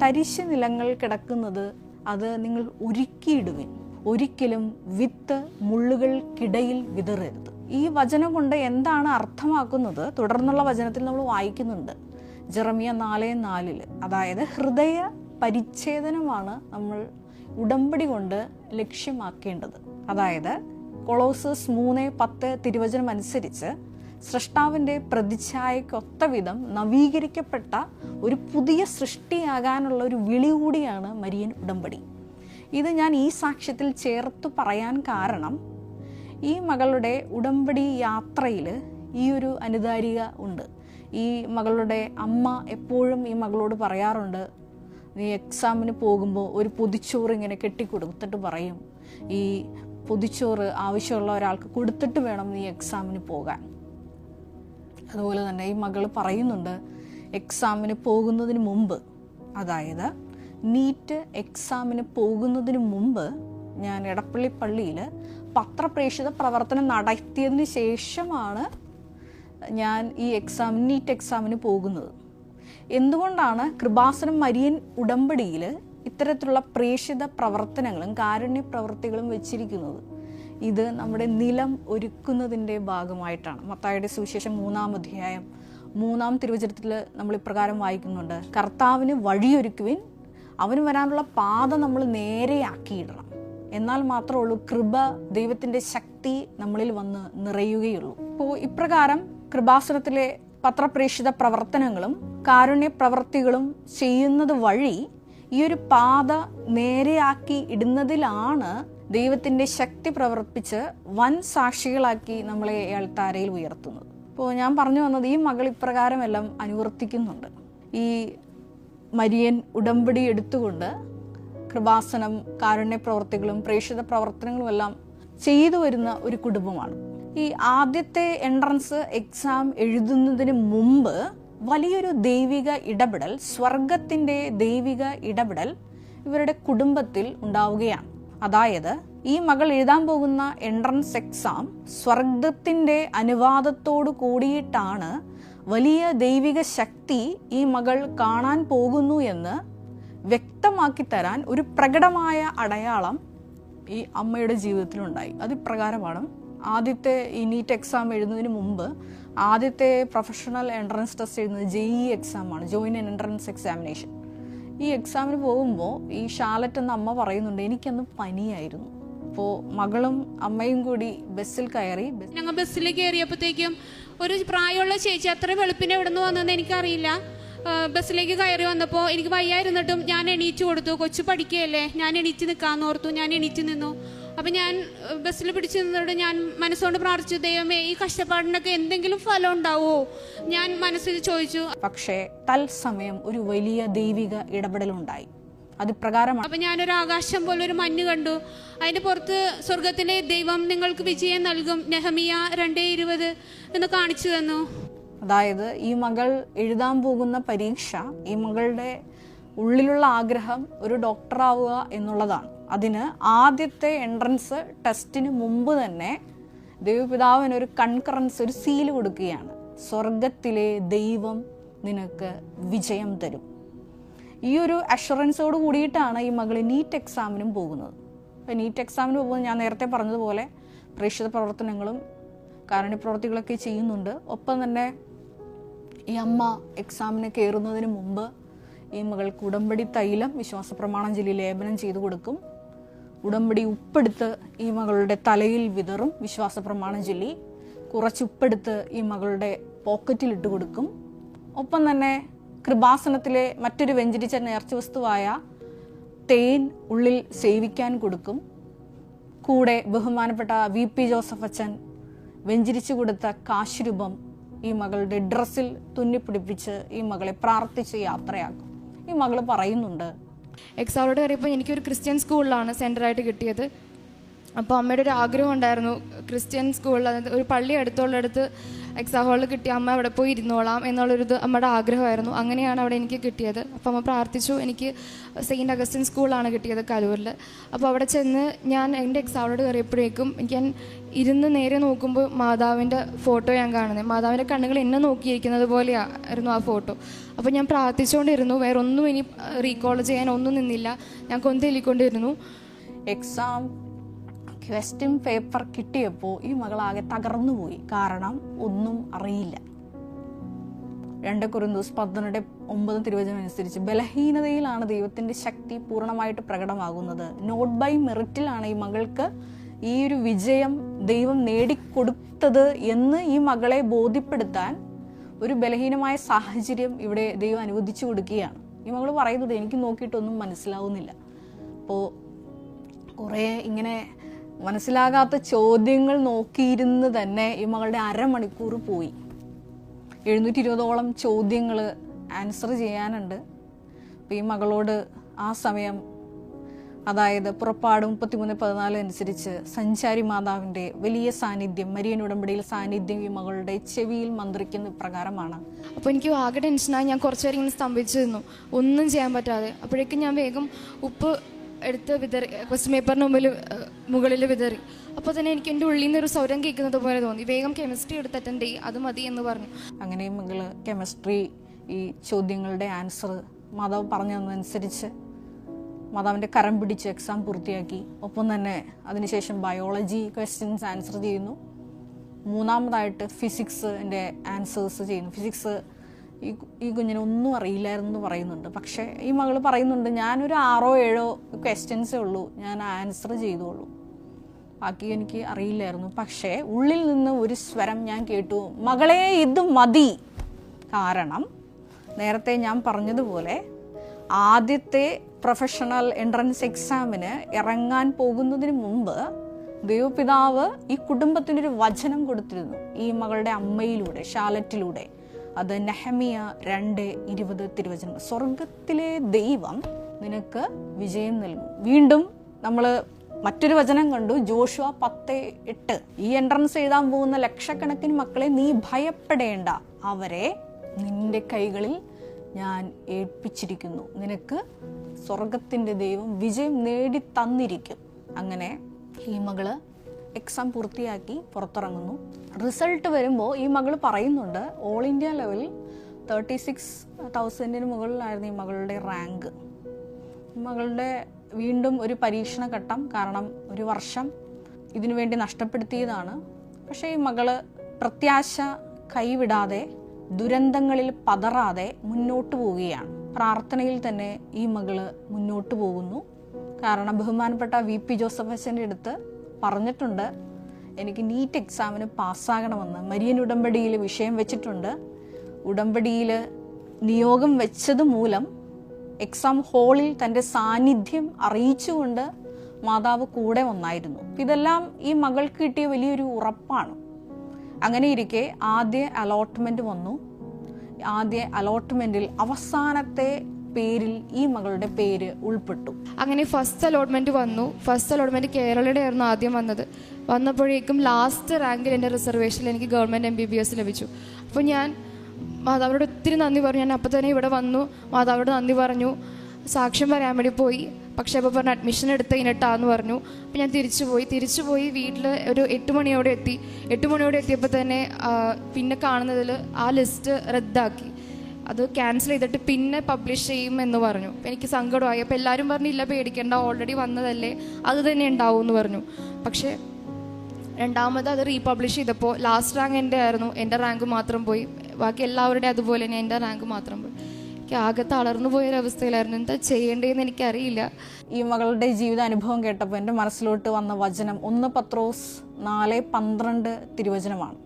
തരിശ് നിലങ്ങൾ കിടക്കുന്നത് അത് നിങ്ങൾ ഒരുക്കിയിടുവിൻ, ഒരിക്കലും വിത്ത് മുള്ളുകൾക്കിടയിൽ വിതറരുത്. ഈ വചനം കൊണ്ട് എന്താണ് അർത്ഥമാക്കുന്നത്? തുടർന്നുള്ള വചനത്തിൽ നമ്മൾ വായിക്കുന്നുണ്ട് ജെറമിയ 4:4, അതായത് ഹൃദയ പരിച്ഛേദനമാണ് നമ്മൾ ഉടമ്പടി കൊണ്ട് ലക്ഷ്യമാക്കേണ്ടത്. അതായത് കൊളോസസ് 3:10 തിരുവചനം അനുസരിച്ച് സൃഷ്ടാവിൻ്റെ പ്രതിച്ഛായക്കൊത്ത വിധം നവീകരിക്കപ്പെട്ട ഒരു പുതിയ സൃഷ്ടിയാകാനുള്ള ഒരു വിളി കൂടിയാണ് മരിയൻ ഉടമ്പടി. ഇത് ഞാൻ ഈ സാക്ഷ്യത്തിൽ ചേർത്ത് പറയാൻ കാരണം, ഈ മകളുടെ ഉടമ്പടി യാത്രയിൽ ഈ ഒരു അനുധാരിക ഉണ്ട്. ഈ മകളുടെ അമ്മ എപ്പോഴും ഈ മകളോട് പറയാറുണ്ട്, നീ എക്സാമിന് പോകുമ്പോൾ ഒരു പൊതിച്ചോറ് ഇങ്ങനെ കെട്ടിക്കൊടുത്തിട്ട് പറയും, ഈ പൊതിച്ചോറ് ആവശ്യമുള്ള ഒരാൾക്ക് കൊടുത്തിട്ട് വേണം നീ എക്സാമിന് പോകാൻ. അതുപോലെ തന്നെ ഈ മകൾ പറയുന്നുണ്ട്, എക്സാമിന് പോകുന്നതിന് മുമ്പ്, അതായത് നീറ്റ് എക്സാമിന് പോകുന്നതിന് മുമ്പ് ഞാൻ എടപ്പള്ളി പള്ളിയിൽ പത്രപ്രേക്ഷിത പ്രവർത്തനം നടത്തിയതിന് ശേഷമാണ് ഞാൻ ഈ നീറ്റ് എക്സാമിന് പോകുന്നത്. എന്തുകൊണ്ടാണ് കൃപാസനം മരിയൻ ഉടമ്പടിയിൽ ഇത്തരത്തിലുള്ള പ്രേക്ഷിത പ്രവർത്തനങ്ങളും കാരുണ്യ പ്രവർത്തികളും വെച്ചിരിക്കുന്നത്? ഇത് നമ്മുടെ നിലം ഒരുക്കുന്നതിൻ്റെ ഭാഗമായിട്ടാണ്. മത്തായിയുടെ സുവിശേഷം 3-ാം അധ്യായം 3-ാം തിരുവചനത്തിൽ നമ്മൾ ഇപ്രകാരം വായിക്കുന്നുണ്ട്, കർത്താവിന് വഴിയൊരുക്കുവിൻ, അവന് വരാനുള്ള പാത നമ്മൾ നേരെയാക്കിയിടണം. എന്നാൽ മാത്രമേ ഉള്ളൂ കൃപ, ദൈവത്തിൻ്റെ ശക്തി നമ്മളിൽ വന്ന് നിറയുകയുള്ളൂ. അപ്പോൾ ഇപ്രകാരം കൃപാസനത്തിലെ പത്രപ്രേക്ഷിത പ്രവർത്തനങ്ങളും കാരുണ്യ പ്രവർത്തികളും ചെയ്യുന്നത് വഴി ഈ ഒരു പാത നേരെയാക്കി ഇടുന്നതിലാണ് ദൈവത്തിൻ്റെ ശക്തി പ്രവർത്തിച്ച് വൻ സാക്ഷികളാക്കി നമ്മളെ അൾത്താരയിൽ ഉയർത്തുന്നത്. ഇപ്പോൾ ഞാൻ പറഞ്ഞു വന്നത്, ഈ മകൾ ഇപ്രകാരമെല്ലാം അനുവർത്തിക്കുന്നുണ്ട്. ഈ മരിയൻ ഉടമ്പടി എടുത്തുകൊണ്ട് കൃപാസനം കാരുണ്യ പ്രവർത്തികളും പ്രേക്ഷിത പ്രവർത്തനങ്ങളും എല്ലാം ചെയ്തു വരുന്ന ഒരു കുടുംബമാണ്. ഈ ആദ്യത്തെ എൻട്രൻസ് എക്സാം എഴുതുന്നതിന് മുമ്പ് വലിയൊരു ദൈവിക ഇടപെടൽ, സ്വർഗത്തിൻ്റെ ദൈവിക ഇടപെടൽ ഇവരുടെ കുടുംബത്തിൽ ഉണ്ടാവുകയാണ്. അതായത് ഈ മകൾ എഴുതാൻ പോകുന്ന എൻട്രൻസ് എക്സാം സ്വർഗത്തിൻ്റെ അനുവാദത്തോടു കൂടിയിട്ടാണ് വലിയ ദൈവിക ശക്തി ഈ മകൾ കാണാൻ പോകുന്നു എന്ന് വ്യക്തമാക്കി തരാൻ ഒരു പ്രകടമായ അടയാളം ഈ അമ്മയുടെ ജീവിതത്തിലുണ്ടായി. അത് ഇപ്രകാരമാണ്. ആദ്യത്തെ ഈ നീറ്റ് എക്സാം എഴുതുന്നതിന് മുമ്പ് ആദ്യത്തെ പ്രൊഫഷണൽ എൻട്രൻസ് ടെസ്റ്റ് എഴുതുന്നത് JEE എക്സാമാണ്, ജോയിന്റ് എൻട്രൻസ് എക്സാമിനേഷൻ. ഈ എക്സാമിന് പോകുമ്പോൾ ഈ ഷാലറ്റ് എന്ന അമ്മ പറയുന്നുണ്ട്, എനിക്കന്ന് പനിയായിരുന്നു. അപ്പോൾ മകളും അമ്മയും കൂടി ബസ്സിൽ കയറി. ഞങ്ങൾ ബസ്സിൽ കയറിയപ്പോഴത്തേക്കും ഒരു പ്രായമുള്ള ചേച്ചി, അത്ര വെളുപ്പിനെ എവിടെ നിന്ന് വന്നതെന്ന് എനിക്കറിയില്ല, ബസ്സിലേക്ക് കയറി വന്നപ്പോൾ എനിക്ക് വയ്യായിരുന്നിട്ടും ഞാൻ എണീറ്റ് കൊടുത്തു. കൊച്ചു പഠിക്കുകയല്ലേ, ഞാൻ എണീറ്റ് നിൽക്കാമെന്ന് ഓർത്തു. ഞാൻ എണീറ്റ് നിന്നു. അപ്പം ഞാൻ ബസ്സിൽ പിടിച്ചു നിന്നോട് ഞാൻ മനസ്സുകൊണ്ട് പ്രാർത്ഥിച്ചു, ദൈവമേ ഈ കഷ്ടപ്പാടിനൊക്കെ എന്തെങ്കിലും ഫലം ഉണ്ടാവുമോ ഞാൻ മനസ്സിൽ ചോദിച്ചു. പക്ഷേ തത്സമയം ഒരു വലിയ ദൈവിക ഇടപെടലുണ്ടായി. അത് പ്രകാരമാണ്. അപ്പം ഞാനൊരു ആകാശം പോലെ ഒരു മഞ്ഞ് കണ്ടു. അതിൻ്റെ പുറത്ത് സ്വർഗത്തിലെ ദൈവം നിങ്ങൾക്ക് വിജയം നൽകും, നെഹമിയ 2:20 എന്ന് കാണിച്ചു തന്നു. അതായത് ഈ മകൾ എഴുതാൻ പോകുന്ന പരീക്ഷ, ഈ മകളുടെ ഉള്ളിലുള്ള ആഗ്രഹം ഒരു ഡോക്ടറാവുക എന്നുള്ളതാണ്. അതിന് ആദ്യത്തെ എൻട്രൻസ് ടെസ്റ്റിന് മുമ്പ് തന്നെ ദൈവപിതാവിനൊരു കൺകറൻസ്, ഒരു സീല് കൊടുക്കുകയാണ്. സ്വർഗത്തിലെ ദൈവം നിനക്ക് വിജയം തരും. ഈ ഒരു അഷുറൻസോട് കൂടിയിട്ടാണ് ഈ മകൾ നീറ്റ് എക്സാമിനും പോകുന്നത്. അപ്പോൾ നീറ്റ് എക്സാമിന് പോകുന്നത് ഞാൻ നേരത്തെ പറഞ്ഞതുപോലെ പ്രേക്ഷിത പ്രവർത്തനങ്ങളും കാരുണ്യ പ്രവർത്തികളൊക്കെ ചെയ്യുന്നുണ്ട്. ഒപ്പം തന്നെ ഈ അമ്മ എക്സാമിന് കയറുന്നതിന് മുമ്പ് ഈ മകൾക്ക് ഉടമ്പടി തൈലം വിശ്വാസ പ്രമാണം ചൊല്ലി ലേപനം ചെയ്തു കൊടുക്കും. ഉടമ്പടി ഉപ്പെടുത്ത് ഈ മകളുടെ തലയിൽ വിതറും. വിശ്വാസ പ്രമാണം ചൊല്ലി കുറച്ച് ഉപ്പെടുത്ത് ഈ മകളുടെ പോക്കറ്റിലിട്ട് കൊടുക്കും. ഒപ്പം തന്നെ കൃപാസനത്തിലെ മറ്റൊരു വെഞ്ചരിച്ച നേർച്ച വസ്തുവായ തേൻ ഉള്ളിൽ സേവിക്കാൻ കൊടുക്കും. കൂടെ ബഹുമാനപ്പെട്ട VP ജോസഫ് അച്ഛൻ വെഞ്ചരിച്ചു കൊടുത്ത കാശുരൂപം ഈ മകളുടെ ഡ്രസ്സിൽ തുന്നിപ്പിടിപ്പിച്ച് ഈ മകളെ പ്രാർത്ഥിച്ച് യാത്രയാക്കും. ഈ മകൾ പറയുന്നുണ്ട്, എക്സാമിലോട്ട് കയറിയപ്പോൾ എനിക്കൊരു ക്രിസ്ത്യൻ സ്കൂളിലാണ് സെൻറ്ററായിട്ട് കിട്ടിയത്. അപ്പോൾ അമ്മയുടെ ഒരു ആഗ്രഹം ഉണ്ടായിരുന്നു, ക്രിസ്ത്യൻ സ്കൂളിൽ, അതായത് ഒരു പള്ളി അടുത്തുള്ളിടത്ത് എക്സാം ഹാളിൽ കിട്ടിയ അമ്മ അവിടെ പോയി ഇരുന്നോളാം എന്നുള്ളൊരിത് അമ്മയുടെ ആഗ്രഹമായിരുന്നു. അങ്ങനെയാണ് അവിടെ എനിക്ക് കിട്ടിയത്. അപ്പോൾ അമ്മ പ്രാർത്ഥിച്ചു. എനിക്ക് സെയിൻറ്റ് അഗസ്റ്റിൻ സ്കൂളാണ് കിട്ടിയത്, കലൂരിൽ. അപ്പോൾ അവിടെ ചെന്ന് ഞാൻ എൻ്റെ എക്സാമിലോട്ട് കയറിയപ്പോഴേക്കും ഞാൻ ഇരുന്ന് നേരെ നോക്കുമ്പോൾ മാതാവിൻ്റെ ഫോട്ടോ ഞാൻ കാണുന്നത്. മാതാവിൻ്റെ കണ്ണുകൾ എന്നെ നോക്കിയിരിക്കുന്നത് പോലെയായിരുന്നു ആ ഫോട്ടോ. അപ്പോൾ ഞാൻ പ്രാർത്ഥിച്ചുകൊണ്ടിരുന്നു. വേറെ ഒന്നും ഇനി റീകോൾ ചെയ്യാൻ ഒന്നും നിന്നില്ല. ഞാൻ കൊന്തെല്ലിക്കൊണ്ടിരുന്നു. എക്സാം ക്വസ്റ്റ്യൻ പേപ്പർ കിട്ടിയപ്പോൾ ഈ മകളാകെ തകർന്നുപോയി. കാരണം ഒന്നും അറിയില്ല. 2 കൊരിന്തോസ് 11 9 തിരുവചനം അനുസരിച്ച് ബലഹീനതയിലാണ് ദൈവത്തിൻ്റെ ശക്തി പൂർണ്ണമായിട്ട് പ്രകടമാകുന്നത്. നോട്ട് ബൈ മെറിറ്റിലാണ് ഈ മകൾക്ക് ഈ ഒരു വിജയം ദൈവം നേടിക്കൊടുത്തത് എന്ന് ഈ മകളെ ബോധ്യപ്പെടുത്താൻ ഒരു ബലഹീനമായ സാഹചര്യം ഇവിടെ ദൈവം അനുവദിച്ചു കൊടുക്കുകയാണ്. ഈ മകൾ പറയുന്നത് എനിക്ക് നോക്കിയിട്ടൊന്നും മനസ്സിലാവുന്നില്ല. അപ്പോൾ കുറേ ഇങ്ങനെ മനസ്സിലാകാത്ത ചോദ്യങ്ങൾ നോക്കിയിരുന്ന് തന്നെ ഈ മകളുടെ അരമണിക്കൂർ പോയി. 720ഓളം ചോദ്യങ്ങൾ ആൻസർ ചെയ്യാനുണ്ട്. അപ്പോൾ ഈ മകളോട് ആ സമയം, അതായത് പുറപ്പാട് 33:14 അനുസരിച്ച് സഞ്ചാരി മാതാവിൻ്റെ വലിയ സാന്നിധ്യം, മരിയൻ ഉടമ്പടിയിൽ സാന്നിധ്യം ഈ മകളുടെ ചെവിയിൽ മന്ത്രിക്കുന്ന പ്രകാരമാണ്. അപ്പോൾ എനിക്ക് ആകെ ടെൻഷനായി. ഞാൻ കുറച്ച് നേരം ഇങ്ങനെ സ്തംഭിച്ചു നിന്നു, ഒന്നും ചെയ്യാൻ പറ്റാതെ. അപ്പോഴേക്കും ഞാൻ വേഗം ഉപ്പ് എടുത്ത് വിതറി, ക്വസ്റ്റ്യൻ പേപ്പറിന് മുകളിൽ വിതറി. അപ്പോൾ തന്നെ എനിക്ക് എൻ്റെ ഉള്ളിൽ നിന്ന് ഒരു സ്വരം കേൾക്കുന്നത് പോലെ തോന്നി. വേഗം കെമിസ്ട്രി എടുത്ത് അറ്റൻഡ് ചെയ്യും, അത് മതി എന്ന് പറഞ്ഞു. അങ്ങനെ മകള് കെമിസ്ട്രി ഈ ചോദ്യങ്ങളുടെ ആൻസർ മാതാവ് പറഞ്ഞു തന്നതനുസരിച്ച് മാതാവിൻ്റെ കരം പിടിച്ച് എക്സാം പൂർത്തിയാക്കി. ഒപ്പം തന്നെ അതിനുശേഷം ബയോളജി ക്വസ്റ്റ്യൻസ് ആൻസർ ചെയ്യുന്നു. മൂന്നാമതായിട്ട് ഫിസിക്സിൻ്റെ ആൻസേഴ്സ് ചെയ്യുന്നു. ഫിസിക്സ് ഈ കുഞ്ഞിന് ഒന്നും അറിയില്ലായിരുന്നു എന്ന് പറയുന്നുണ്ട്. പക്ഷേ ഈ മകൾ പറയുന്നുണ്ട്, ഞാനൊരു 6-7 ക്വസ്റ്റ്യൻസേ ഉള്ളൂ, ഞാൻ ആൻസർ ചെയ്തോളൂ, ബാക്കി എനിക്ക് അറിയില്ലായിരുന്നു. പക്ഷേ ഉള്ളിൽ നിന്ന് ഒരു സ്വരം ഞാൻ കേട്ടു, മകളെ ഇത് മതി. കാരണം നേരത്തെ ഞാൻ പറഞ്ഞതുപോലെ ആദ്യത്തെ പ്രൊഫഷണൽ എൻട്രൻസ് എക്സാമിന് ഇറങ്ങാൻ പോകുന്നതിന് മുമ്പ് ദൈവപിതാവ് ഈ കുടുംബത്തിനൊരു വചനം കൊടുത്തിരുന്നു, ഈ മകളുടെ അമ്മയിലൂടെ, ശാലറ്റിലൂടെ. അത് നെഹമിയ 2:20 തിരുവചനം. സ്വർഗത്തിലെ ദൈവം നിനക്ക് വിജയം നൽകും. വീണ്ടും നമ്മൾ മറ്റൊരു വചനം കണ്ടു, ജോഷുവ 10:8. ഈ എൻട്രൻസ് എഴുതാൻ പോകുന്ന ലക്ഷക്കണക്കിന് മക്കളെ നീ ഭയപ്പെടേണ്ട, അവരെ നിന്റെ കൈകളിൽ ഞാൻ ഏൽപ്പിച്ചിരിക്കുന്നു, നിനക്ക് സ്വർഗത്തിൻ്റെ ദൈവം വിജയം നേടി തന്നിരിക്കും. അങ്ങനെ ഈ മകള് എക്സാം പൂർത്തിയാക്കി പുറത്തിറങ്ങുന്നു. റിസൾട്ട് വരുമ്പോൾ ഈ മകൾ പറയുന്നുണ്ട്, ഓൾ ഇന്ത്യ ലെവലിൽ 36,000 മുകളിലായിരുന്നു ഈ മകളുടെ റാങ്ക്. മകളുടെ വീണ്ടും ഒരു പരീക്ഷണ ഘട്ടം, കാരണം ഒരു വർഷം ഇതിനു വേണ്ടി നഷ്ടപ്പെടുത്തിയതാണ്. പക്ഷേ ഈ മകള് പ്രത്യാശ കൈവിടാതെ, ദുരന്തങ്ങളിൽ പതറാതെ മുന്നോട്ട് പോവുകയാണ്. പ്രാർത്ഥനയിൽ തന്നെ ഈ മകള് മുന്നോട്ട് പോകുന്നു. കാരണം ബഹുമാനപ്പെട്ട VP ജോസഫ് അച്ഛൻ്റെ അടുത്ത് പറഞ്ഞിട്ടുണ്ട്, എനിക്ക് നീറ്റ് എക്സാമിന് പാസ്സാകണമെന്ന്. മരിയൻ ഉടമ്പടിയിൽ വിഷയം വെച്ചിട്ടുണ്ട്. ഉടമ്പടിയിൽ നിയോഗം വെച്ചത് മൂലം എക്സാം ഹാളിൽ തൻ്റെ സാന്നിധ്യം അറിയിച്ചുകൊണ്ട് മാതാവ് കൂടെ വന്നായിരുന്നു. ഇതെല്ലാം ഈ മകൾക്ക് കിട്ടിയ വലിയൊരു ഉറപ്പാണ്. അങ്ങനെ ഇരിക്കെ ആദ്യ അലോട്ട്മെൻറ്റ് വന്നു. ആദ്യ അലോട്ട്മെൻറ്റിൽ അവസാനത്തെ പേരിൽ ഈ മകളുടെ പേര് ഉൾപ്പെട്ടു. അങ്ങനെ ഫസ്റ്റ് അലോട്ട്മെന്റ് വന്നു. ഫസ്റ്റ് അലോട്ട്മെന്റ് കേരളയുടെ ആയിരുന്നു ആദ്യം വന്നപ്പോഴേക്കും ലാസ്റ്റ് റാങ്കിൽ എൻ്റെ റിസർവേഷനിൽ എനിക്ക് ഗവൺമെൻറ് MBBS ലഭിച്ചു. അപ്പോൾ ഞാൻ മാതാവിനോട് ഒത്തിരി നന്ദി പറഞ്ഞു. ഞാൻ അപ്പോൾ തന്നെ ഇവിടെ വന്നു, മാതാവിനോട് നന്ദി പറഞ്ഞു, സാക്ഷ്യം പറയാൻ വേണ്ടി പോയി. പക്ഷേ അപ്പോൾ പറഞ്ഞു അഡ്മിഷൻ എടുത്ത് ഇനിട്ടാന്ന് പറഞ്ഞു. അപ്പോൾ ഞാൻ തിരിച്ചുപോയി വീട്ടിൽ ഒരു 8 മണിയോടെ എത്തി. 8 മണിയോടെ എത്തിയപ്പോൾ തന്നെ പിന്നെ കാണുന്നതിൽ ആ ലിസ്റ്റ് റദ്ദാക്കി, അത് ക്യാൻസൽ ചെയ്തിട്ട് പിന്നെ പബ്ലിഷ് ചെയ്യും എന്ന് പറഞ്ഞു. അപ്പോൾ എനിക്ക് സങ്കടമായി. അപ്പോൾ എല്ലാവരും പറഞ്ഞു ഇല്ല പേടിക്കേണ്ട, ഓൾറെഡി വന്നതല്ലേ, അത് തന്നെ ഉണ്ടാവും എന്ന് പറഞ്ഞു. പക്ഷേ രണ്ടാമത് അത് റീപബ്ലിഷ് ചെയ്തപ്പോൾ ലാസ്റ്റ് റാങ്ക് എൻ്റെ ആയിരുന്നു. എൻ്റെ റാങ്ക് മാത്രം പോയി. ബാക്കി എല്ലാവരുടെയും അതുപോലെ തന്നെ എൻ്റെ റാങ്ക് മാത്രം പോയി. എനിക്ക് ആകെ തളർന്നു പോയൊരവസ്ഥയിലായിരുന്നു. എന്താ ചെയ്യേണ്ടതെന്ന് എനിക്കറിയില്ല. ഈ മകളുടെ ജീവിതാനുഭവം കേട്ടപ്പോൾ എൻ്റെ മനസ്സിലോട്ട് വന്ന വചനം 1 പത്രോസ് 4:12 തിരുവചനമാണ്.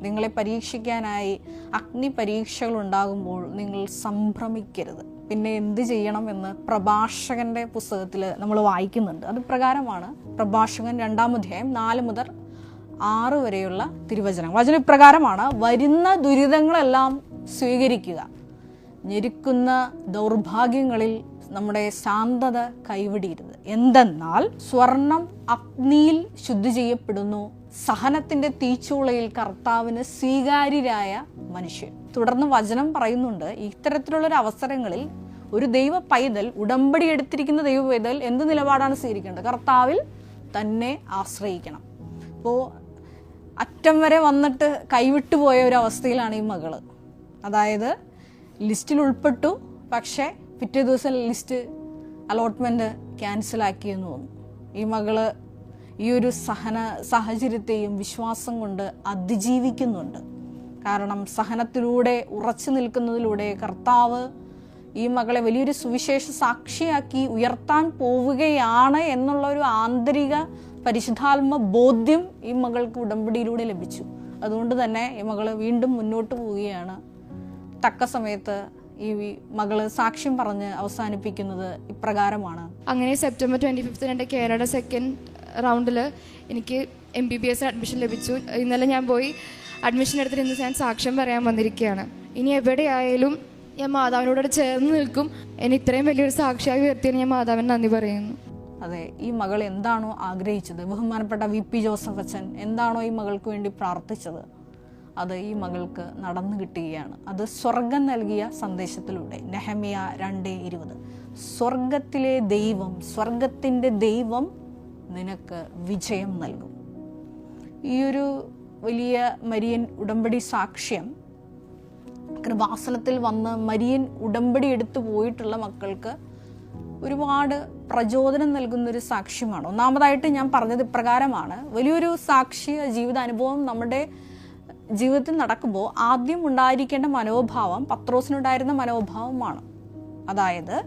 നിങ്ങളെ പരീക്ഷിക്കാനായി അഗ്നി പരീക്ഷകൾ ഉണ്ടാകുമ്പോൾ നിങ്ങൾ സംഭ്രമിക്കരുത്. പിന്നെ എന്ത് ചെയ്യണം എന്ന് പ്രഭാഷകന്റെ പുസ്തകത്തിൽ നമ്മൾ വായിക്കുന്നുണ്ട്. അത് പ്രകാരമാണ്. പ്രഭാഷകൻ 2-ാം അധ്യായം 4 മുതൽ 6 വരെയുള്ള തിരുവചനം. വചനം ഇപ്രകാരമാണ്: വരുന്ന ദുരിതങ്ങളെല്ലാം സ്വീകരിക്കുക, ഞെരുക്കുന്ന ദൗർഭാഗ്യങ്ങളിൽ നമ്മുടെ ശാന്തത കൈവിടരുത്. എന്തെന്നാൽ സ്വർണം അഗ്നിയിൽ ശുദ്ധി ചെയ്യപ്പെടുന്നു, സഹനത്തിന്റെ തീച്ചൂളയിൽ കർത്താവിന് സ്വീകാര്യരായ മനുഷ്യൻ. തുടർന്ന് വചനം പറയുന്നുണ്ട്, ഇത്തരത്തിലുള്ളൊരു അവസരങ്ങളിൽ ഒരു ദൈവ പൈതൽ, ഉടമ്പടി എടുത്തിരിക്കുന്ന ദൈവ പൈതൽ എന്ത് നിലപാടാണ് സ്വീകരിക്കേണ്ടത്? കർത്താവിൽ തന്നെ ആശ്രയിക്കണം. അപ്പോൾ അറ്റം വരെ വന്നിട്ട് കൈവിട്ടു പോയ ഒരു അവസ്ഥയിലാണ് ഈ മകള്. അതായത് ലിസ്റ്റിൽ ഉൾപ്പെട്ടു, പക്ഷേ പിറ്റേ ദിവസം ലിസ്റ്റ് അലോട്ട്മെൻറ്റ് ക്യാൻസലാക്കിയെന്ന് തോന്നുന്നു. ഈ മകള് ഈ ഒരു സാഹചര്യത്തെയും വിശ്വാസം കൊണ്ട് അതിജീവിക്കുന്നുണ്ട്. കാരണം സഹനത്തിലൂടെ, ഉറച്ചു നിൽക്കുന്നതിലൂടെ കർത്താവ് ഈ മകളെ വലിയൊരു സുവിശേഷ സാക്ഷിയാക്കി ഉയർത്താൻ പോവുകയാണ് എന്നുള്ള ഒരു ആന്തരിക പരിശുദ്ധാത്മ ബോധ്യം ഈ മകൾക്ക് ഉടമ്പടിയിലൂടെ ലഭിച്ചു. അതുകൊണ്ട് തന്നെ ഈ മകള് വീണ്ടും മുന്നോട്ട് പോവുകയാണ്. തക്ക സമയത്ത് ഈ മകള് സാക്ഷ്യം പറഞ്ഞ് അവസാനിപ്പിക്കുന്നത് ഇപ്രകാരമാണ്. അങ്ങനെ സെപ്റ്റംബർ 25 എൻ്റെ കേരളയുടെ 2nd റൗണ്ടിൽ എനിക്ക് MBBS അഡ്മിഷൻ ലഭിച്ചു. ഇന്നലെ ഞാൻ പോയി അഡ്മിഷൻ എടുത്തിട്ട് ഇന്ന് ഞാൻ സാക്ഷ്യം പറയാൻ വന്നിരിക്കുകയാണ്. ഇനി എവിടെയായാലും ഞാൻ മാതാവിനോട് ചേർന്ന് നിൽക്കും. എന്നെ ഇത്രയും വലിയൊരു സാക്ഷിയായി ഉയർത്തിയതിന് ഞാൻ മാതാവിന് നന്ദി പറയുന്നു. അതെ, ഈ മകൾ എന്താണോ ആഗ്രഹിച്ചത്, ബഹുമാനപ്പെട്ട VP ജോസഫ് അച്ഛൻ എന്താണോ ഈ മകൾക്ക് വേണ്ടി പ്രാർത്ഥിച്ചത്, അത് ഈ മകൾക്ക് നടന്നു കിട്ടുകയാണ്. അത് സ്വർഗം നൽകിയ സന്ദേശത്തിലൂടെ. നെഹമ്യ 2:20 സ്വർഗത്തിലെ ദൈവം, സ്വർഗത്തിൻ്റെ ദൈവം നിനക്ക് വിജയം നൽകും. ഈ ഒരു വലിയ മരിയൻ ഉടമ്പടി സാക്ഷ്യം കൃപാസനത്തിൽ വന്ന് മരിയൻ ഉടമ്പടി എടുത്തു പോയിട്ടുള്ള മക്കൾക്ക് ഒരുപാട് പ്രചോദനം നൽകുന്നൊരു സാക്ഷ്യമാണ്. ഒന്നാമതായിട്ട് ഞാൻ പറഞ്ഞത് ഇപ്രകാരമാണ്. വലിയൊരു സാക്ഷ്യ ജീവിതാനുഭവം നമ്മുടെ ജീവിതത്തിൽ നടക്കുമ്പോൾ ആദ്യം ഉണ്ടായിരിക്കേണ്ട മനോഭാവം പത്രോസിനുണ്ടായിരുന്ന മനോഭാവമാണ്. അതായത്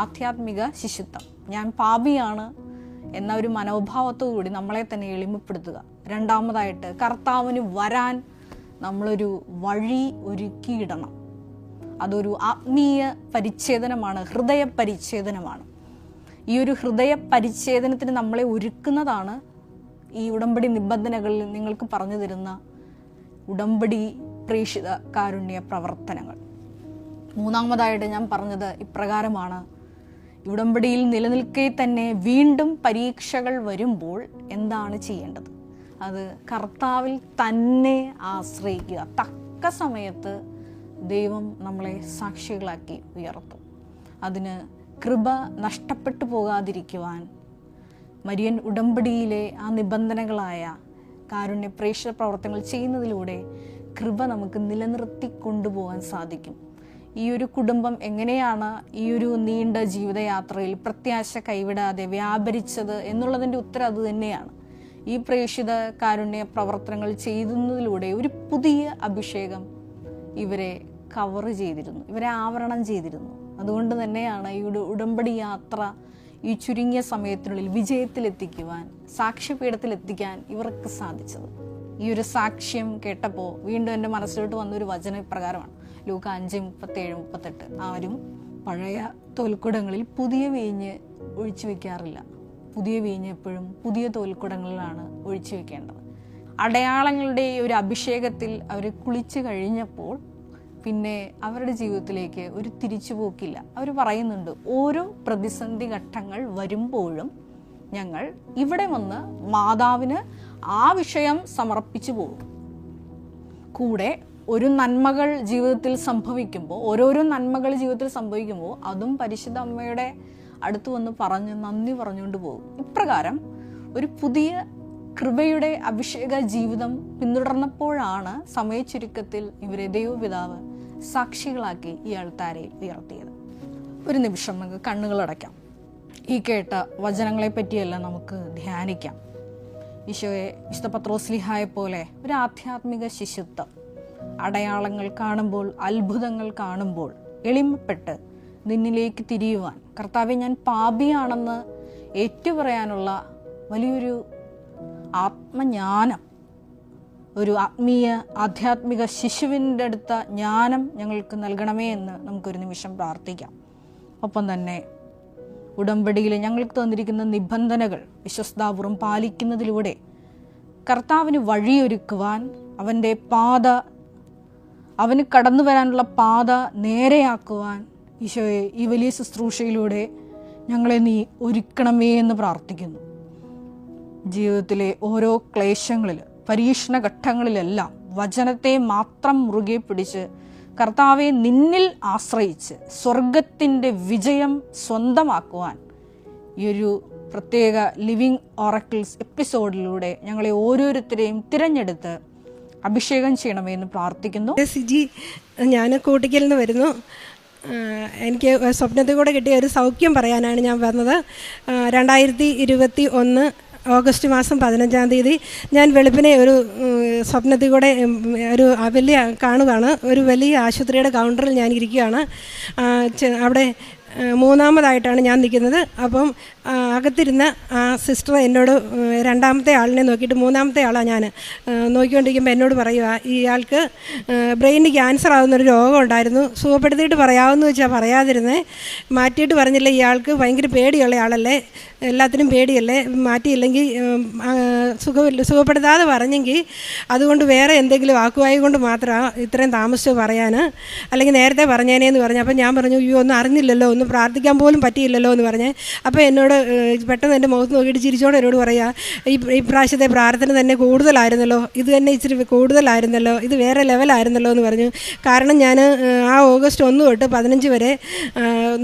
ആധ്യാത്മിക ശിശുത്വം. ഞാൻ പാപിയാണ് എന്ന ഒരു മനോഭാവത്തോടുകൂടി നമ്മളെ തന്നെ എളിമപ്പെടുത്തുക. രണ്ടാമതായിട്ട് കർത്താവിന് വരാൻ നമ്മളൊരു വഴി ഒരുക്കിയിടണം. അതൊരു ആത്മീയ പരിച്ഛേദനമാണ്, ഹൃദയ പരിച്ഛേദനമാണ്. ഈ ഒരു ഹൃദയ പരിച്ഛേദനത്തിന് നമ്മളെ ഒരുക്കുന്നതാണ് ഈ ഉടമ്പടി നിബന്ധനകളിൽ നിങ്ങൾക്ക് പറഞ്ഞു തരുന്ന ഉടമ്പടി പ്രേക്ഷിത കാരുണ്യ പ്രവർത്തനങ്ങൾ. മൂന്നാമതായിട്ട് ഞാൻ പറഞ്ഞത് ഇപ്രകാരമാണ്. ഉടമ്പടിയിൽ നിലനിൽക്കെ തന്നെ വീണ്ടും പരീക്ഷകൾ വരുമ്പോൾ എന്താണ് ചെയ്യേണ്ടത്? അത് കർത്താവിൽ തന്നെ ആശ്രയിക്കുക. തക്ക സമയത്ത് ദൈവം നമ്മളെ സാക്ഷികളാക്കി ഉയർത്തും. അതിന് കൃപ നഷ്ടപ്പെട്ടു പോകാതിരിക്കുവാൻ മരിയൻ ഉടമ്പടിയിലെ ആ നിബന്ധനകളായ കാരുണ്യ പ്രേക്ഷിത പ്രവർത്തനങ്ങൾ ചെയ്യുന്നതിലൂടെ കൃപ നമുക്ക് നിലനിർത്തി കൊണ്ടുപോകാൻ സാധിക്കും. ഈ ഒരു കുടുംബം എങ്ങനെയാണ് ഈ ഒരു നീണ്ട ജീവിതയാത്രയിൽ പ്രത്യാശ കൈവിടാതെ വ്യാപരിച്ചത് എന്നുള്ളതിൻ്റെ ഉത്തരം അത് തന്നെയാണ്. ഈ പ്രേക്ഷിത കാരുണ്യ പ്രവർത്തനങ്ങൾ ചെയ്യുന്നതിലൂടെ ഒരു പുതിയ അഭിഷേകം ഇവരെ കവർ ചെയ്തിരുന്നു, ഇവരെ ആവരണം ചെയ്തിരുന്നു. അതുകൊണ്ട് തന്നെയാണ് ഈ ഉടമ്പടി യാത്ര ഈ ചുരുങ്ങിയ സമയത്തിനുള്ളിൽ വിജയത്തിലെത്തിക്കുവാൻ, സാക്ഷ്യപീഠത്തിലെത്തിക്കാൻ ഇവർക്ക് സാധിച്ചത്. ഈ ഒരു സാക്ഷ്യം കേട്ടപ്പോൾ വീണ്ടും എൻ്റെ മനസ്സിലോട്ട് വന്നൊരു വചനം ഇപ്രകാരമാണ്. ലൂക്ക 5:37-38 ആരും പഴയ തോൽക്കുടങ്ങളിൽ പുതിയ വീഞ്ഞ് ഒഴിച്ചു വെക്കാറില്ല. പുതിയ വീഞ്ഞ് എപ്പോഴും പുതിയ തോൽക്കുടങ്ങളിലാണ് ഒഴിച്ചു വെക്കേണ്ടത്. അടയാളങ്ങളുടെ ഒരു അഭിഷേകത്തിൽ അവർ കുളിച്ചു കഴിഞ്ഞപ്പോൾ പിന്നെ അവരുടെ ജീവിതത്തിലേക്ക് ഒരു തിരിച്ചുപോക്കില്ല. അവർ പറയുന്നുണ്ട്, ഓരോ പ്രതിസന്ധി ഘട്ടങ്ങൾ വരുമ്പോഴും ഞങ്ങൾ ഇവിടെ വന്ന് മാതാവിന് ആ വിഷയം സമർപ്പിച്ചു പോകും. കൂടെ ഒരു നന്മകൾ ജീവിതത്തിൽ സംഭവിക്കുമ്പോൾ, ഓരോരോ നന്മകൾ ജീവിതത്തിൽ സംഭവിക്കുമ്പോൾ അതും പരിശുദ്ധ അമ്മയുടെ അടുത്ത് വന്ന് പറഞ്ഞ് നന്ദി പറഞ്ഞുകൊണ്ട് പോകും. ഇപ്രകാരം ഒരു പുതിയ കൃപയുടെ അഭിഷേക ജീവിതം പിന്തുടർന്നപ്പോഴാണ് സമയച്ചുരുക്കത്തിൽ ഇവരെ ദൈവപിതാവ് സാക്ഷികളാക്കി ഈ ആൾത്താരയിൽ ഉയർത്തിയത്. ഒരു നിമിഷം നമുക്ക് കണ്ണുകളടയ്ക്കാം. ഈ കേട്ട വചനങ്ങളെ പറ്റിയെല്ലാം നമുക്ക് ധ്യാനിക്കാം. ഈശോയെ വിശുദ്ധ പത്രോസ്ലിഹായെ പോലെ ഒരു ആധ്യാത്മിക ശിശുത്വം, അടയാളങ്ങൾ കാണുമ്പോൾ, അത്ഭുതങ്ങൾ കാണുമ്പോൾ എളിമപ്പെട്ട് നിന്നിലേക്ക് തിരിയുവാൻ, കർത്താവെ ഞാൻ പാപിയാണെന്ന് ഏറ്റുപറയാനുള്ള വലിയൊരു ആത്മജ്ഞാനം, ഒരു ആധ്യാത്മിക ശിശുവിൻ്റെ അടുത്ത ജ്ഞാനം ഞങ്ങൾക്ക് നൽകണമേ എന്ന് നമുക്കൊരു നിമിഷം പ്രാർത്ഥിക്കാം. ഒപ്പം തന്നെ ഉടമ്പടിയിൽ ഞങ്ങൾക്ക് തന്നിരിക്കുന്ന നിബന്ധനകൾ വിശ്വസ്താപൂർവം പാലിക്കുന്നതിലൂടെ കർത്താവിന് വഴിയൊരുക്കുവാൻ, അവന് കടന്നു വരാനുള്ള പാത നേരെയാക്കുവാൻ ഈശോയെ ഈ വലിയ ശുശ്രൂഷയിലൂടെ ഞങ്ങളെ നീ ഒരുക്കണമേ എന്ന് പ്രാർത്ഥിക്കുന്നു. ജീവിതത്തിലെ ഓരോ ക്ലേശങ്ങളിൽ, പരീക്ഷണ ഘട്ടങ്ങളിലെല്ലാം വചനത്തെ മാത്രം മുറുകെ പിടിച്ച് കർത്താവെ നിന്നിൽ ആശ്രയിച്ച് സ്വർഗത്തിൻ്റെ വിജയം സ്വന്തമാക്കുവാൻ ഈ ഒരു പ്രത്യേക ലിവിങ് ഓറക്കിൾസ് എപ്പിസോഡിലൂടെ ഞങ്ങളെ ഓരോരുത്തരെയും തിരഞ്ഞെടുത്ത് അഭിഷേകം ചെയ്യണമേ എന്ന് പ്രാർത്ഥിക്കുന്നു. സിജി, ഞാൻ കൂട്ടിക്കലിൽ നിന്ന് വരുന്നു. എനിക്ക് സ്വപ്നത്തിൽ കൂടെ കിട്ടിയ ഒരു സൗഖ്യം പറയാനാണ് ഞാൻ വന്നത്. 2021 ഓഗസ്റ്റ് മാസം 15-ാം തീയതി ഞാൻ വെളുപ്പിനെ ഒരു സ്വപ്നത്തിൽ കൂടെ ഒരു കാണുകയാണ്. ഒരു വലിയ ആശുപത്രിയുടെ കൗണ്ടറിൽ ഞാൻ ഇരിക്കുകയാണ്. അവിടെ മൂന്നാമതായിട്ടാണ് ഞാൻ നിൽക്കുന്നത്. അപ്പം അകത്തിരുന്ന ആ സിസ്റ്റർ എന്നോട് രണ്ടാമത്തെ ആളിനെ നോക്കിയിട്ട് മൂന്നാമത്തെ ആളാണ് ഞാൻ നോക്കിക്കൊണ്ടിരിക്കുമ്പോൾ എന്നോട് പറയുക, ഇയാൾക്ക് ബ്രെയിനിന് ക്യാൻസർ ആകുന്നൊരു രോഗം ഉണ്ടായിരുന്നു, സുഖപ്പെടുത്തിയിട്ട് പറയാമെന്ന് വെച്ചാൽ പറയാതിരുന്നേ, മാറ്റിയിട്ട് പറഞ്ഞില്ല, ഇയാൾക്ക് ഭയങ്കര പേടിയുള്ള ആളല്ലേ, എല്ലാത്തിനും പേടിയല്ലേ, മാറ്റിയില്ലെങ്കിൽ സുഖപ്പെടുത്താതെ പറഞ്ഞെങ്കിൽ അതുകൊണ്ട് വേറെ എന്തെങ്കിലും വാക്കുവായി കൊണ്ട് മാത്രമാണ് ഇത്രയും താമസിച്ച് പറയാൻ, അല്ലെങ്കിൽ നേരത്തെ പറഞ്ഞേനേന്ന് പറഞ്ഞു. അപ്പം ഞാൻ പറഞ്ഞു, അയ്യോ ഒന്നും അറിഞ്ഞില്ലല്ലോ, ഒന്ന് പ്രാർത്ഥിക്കാൻ പോലും പറ്റിയില്ലല്ലോ എന്ന് പറഞ്ഞേ. അപ്പോൾ എന്നോട് പെട്ടെന്ന് എൻ്റെ മുഖത്ത് നോക്കിയിട്ട് ചിരിച്ചോടെ എന്നോട് പറയുക, ഈ പ്രാവശ്യത്തെ പ്രാർത്ഥന തന്നെ കൂടുതലായിരുന്നല്ലോ, ഇത് തന്നെ ഇച്ചിരി കൂടുതലായിരുന്നല്ലോ, ഇത് വേറെ ലെവലായിരുന്നല്ലോ എന്ന് പറഞ്ഞു. കാരണം ഞാൻ ആ ഓഗസ്റ്റ് 1 തൊട്ട് 15 വരെ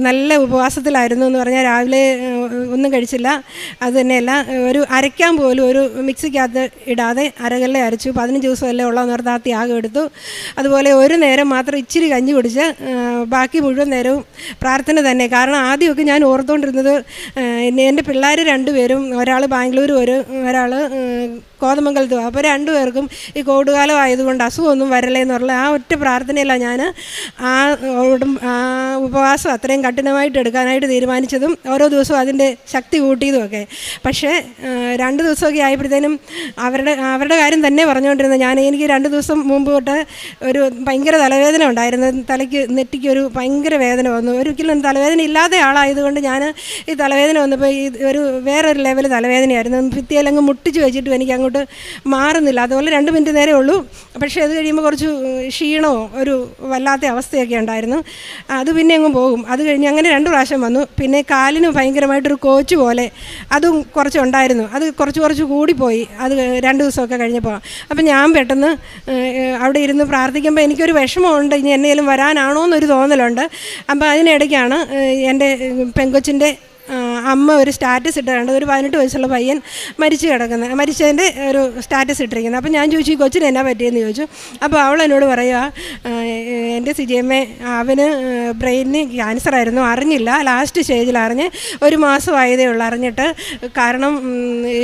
നല്ല ഉപവാസത്തിലായിരുന്നു എന്ന് പറഞ്ഞാൽ രാവിലെ ഒന്നും കഴിച്ചില്ല. അത് തന്നെയല്ല, ഒരു അരയ്ക്കാൻ പോലും ഒരു മിക്സിക്കകത്ത് ഇടാതെ അരകല്ലെ അരച്ചു. 15 ദിവസമല്ലേ ഉള്ള നേരത്തെ ആ ത്യാഗം എടുത്തു. അതുപോലെ ഒരു നേരം മാത്രം ഇച്ചിരി കഞ്ഞി കുടിച്ച് ബാക്കി മുഴുവൻ നേരവും പ്രാർത്ഥന തന്നെ. കാരണം ആദ്യമൊക്കെ ഞാൻ ഓർത്തുകൊണ്ടിരുന്നത് എൻ്റെ പിള്ളേർ 2 പേരും, ഒരാൾ ബാംഗ്ലൂർ ഒരാൾ കോതമംഗലത്തും, അപ്പോൾ 2 പേർക്കും ഈ കോവിഡ് കാലം ആയതുകൊണ്ട് അസുഖമൊന്നും വരല്ലേ എന്നുള്ള ആ ഒറ്റ പ്രാർത്ഥനയല്ല ഞാൻ ആ ഉപവാസം അത്രയും കഠിനമായിട്ട് എടുക്കാനായിട്ട് തീരുമാനിച്ചതും ഓരോ ദിവസവും അതിൻ്റെ ശക്തി കൂട്ടിയതുമൊക്കെ. പക്ഷേ 2 ദിവസമൊക്കെ ആയപ്പോഴത്തേനും അവരുടെ കാര്യം തന്നെ പറഞ്ഞുകൊണ്ടിരുന്നത്. എനിക്ക് 2 ദിവസം മുമ്പ് തൊട്ട് ഒരു ഭയങ്കര തലവേദന ഉണ്ടായിരുന്നു, നെറ്റിക്ക് ഒരു ഭയങ്കര വേദന വന്നു. ഒരിക്കലും തലവേദന ഇല്ലാത്ത ആളായതുകൊണ്ട് ഞാൻ ഈ തലവേദന വന്നപ്പോൾ ഒരു വേറൊരു ലെവൽ തലവേദനയായിരുന്നു. ഭിത്തിയിലങ്ങ് മുട്ടിച്ച് വെച്ചിട്ടും എനിക്ക് അങ്ങോട്ട് മാറുന്നില്ല. അതുപോലെ 2 മിനിറ്റ് നേരെ ഉള്ളൂ. പക്ഷേ അത് കഴിയുമ്പോൾ കുറച്ച് ക്ഷീണമോ ഒരു വല്ലാത്ത അവസ്ഥയൊക്കെ ഉണ്ടായിരുന്നു. അത് പിന്നെ അങ്ങ് പോകും. അത് കഴിഞ്ഞ് അങ്ങനെ 2 പ്രാവശ്യം വന്നു. പിന്നെ കാലിന് ഭയങ്കരമായിട്ടൊരു കോച്ച് പോലെ അതും കുറച്ചുണ്ടായിരുന്നു. അത് കുറച്ച് കൂടിപ്പോയി അത് 2 ദിവസമൊക്കെ കഴിഞ്ഞപ്പോൾ. അപ്പം ഞാൻ പെട്ടെന്ന് അവിടെ ഇരുന്ന് പ്രാർത്ഥിക്കുമ്പോൾ എനിക്കൊരു വിഷമമുണ്ട്, ഇനി എന്നേലും വരാനാണോ എന്നൊരു തോന്നലുണ്ട്. അപ്പോൾ അതിനിടയ്ക്കാണ് എൻ്റെ പെങ്കൊച്ചിൻ്റെ അമ്മ ഒരു സ്റ്റാറ്റസ് ഇട്ടിട്ടുണ്ട്, ഒരു 18 വയസ്സുള്ള പയ്യൻ മരിച്ചതിൻ്റെ ഒരു സ്റ്റാറ്റസ് ഇട്ടിരിക്കുന്നത്. അപ്പോൾ ഞാൻ ചോദിച്ചു, ഈ കൊച്ചിന് എന്നാ പറ്റിയെന്ന് ചോദിച്ചു. അപ്പോൾ അവൾ എന്നോട് പറയുക, എൻ്റെ സിജിയമ്മേ, അവന് ബ്രെയിനിന് ക്യാൻസർ ആയിരുന്നു, അറിഞ്ഞില്ല, ലാസ്റ്റ് സ്റ്റേജിൽ അറിഞ്ഞ് 1 മാസമായതേ ഉള്ളൂ അറിഞ്ഞിട്ട്. കാരണം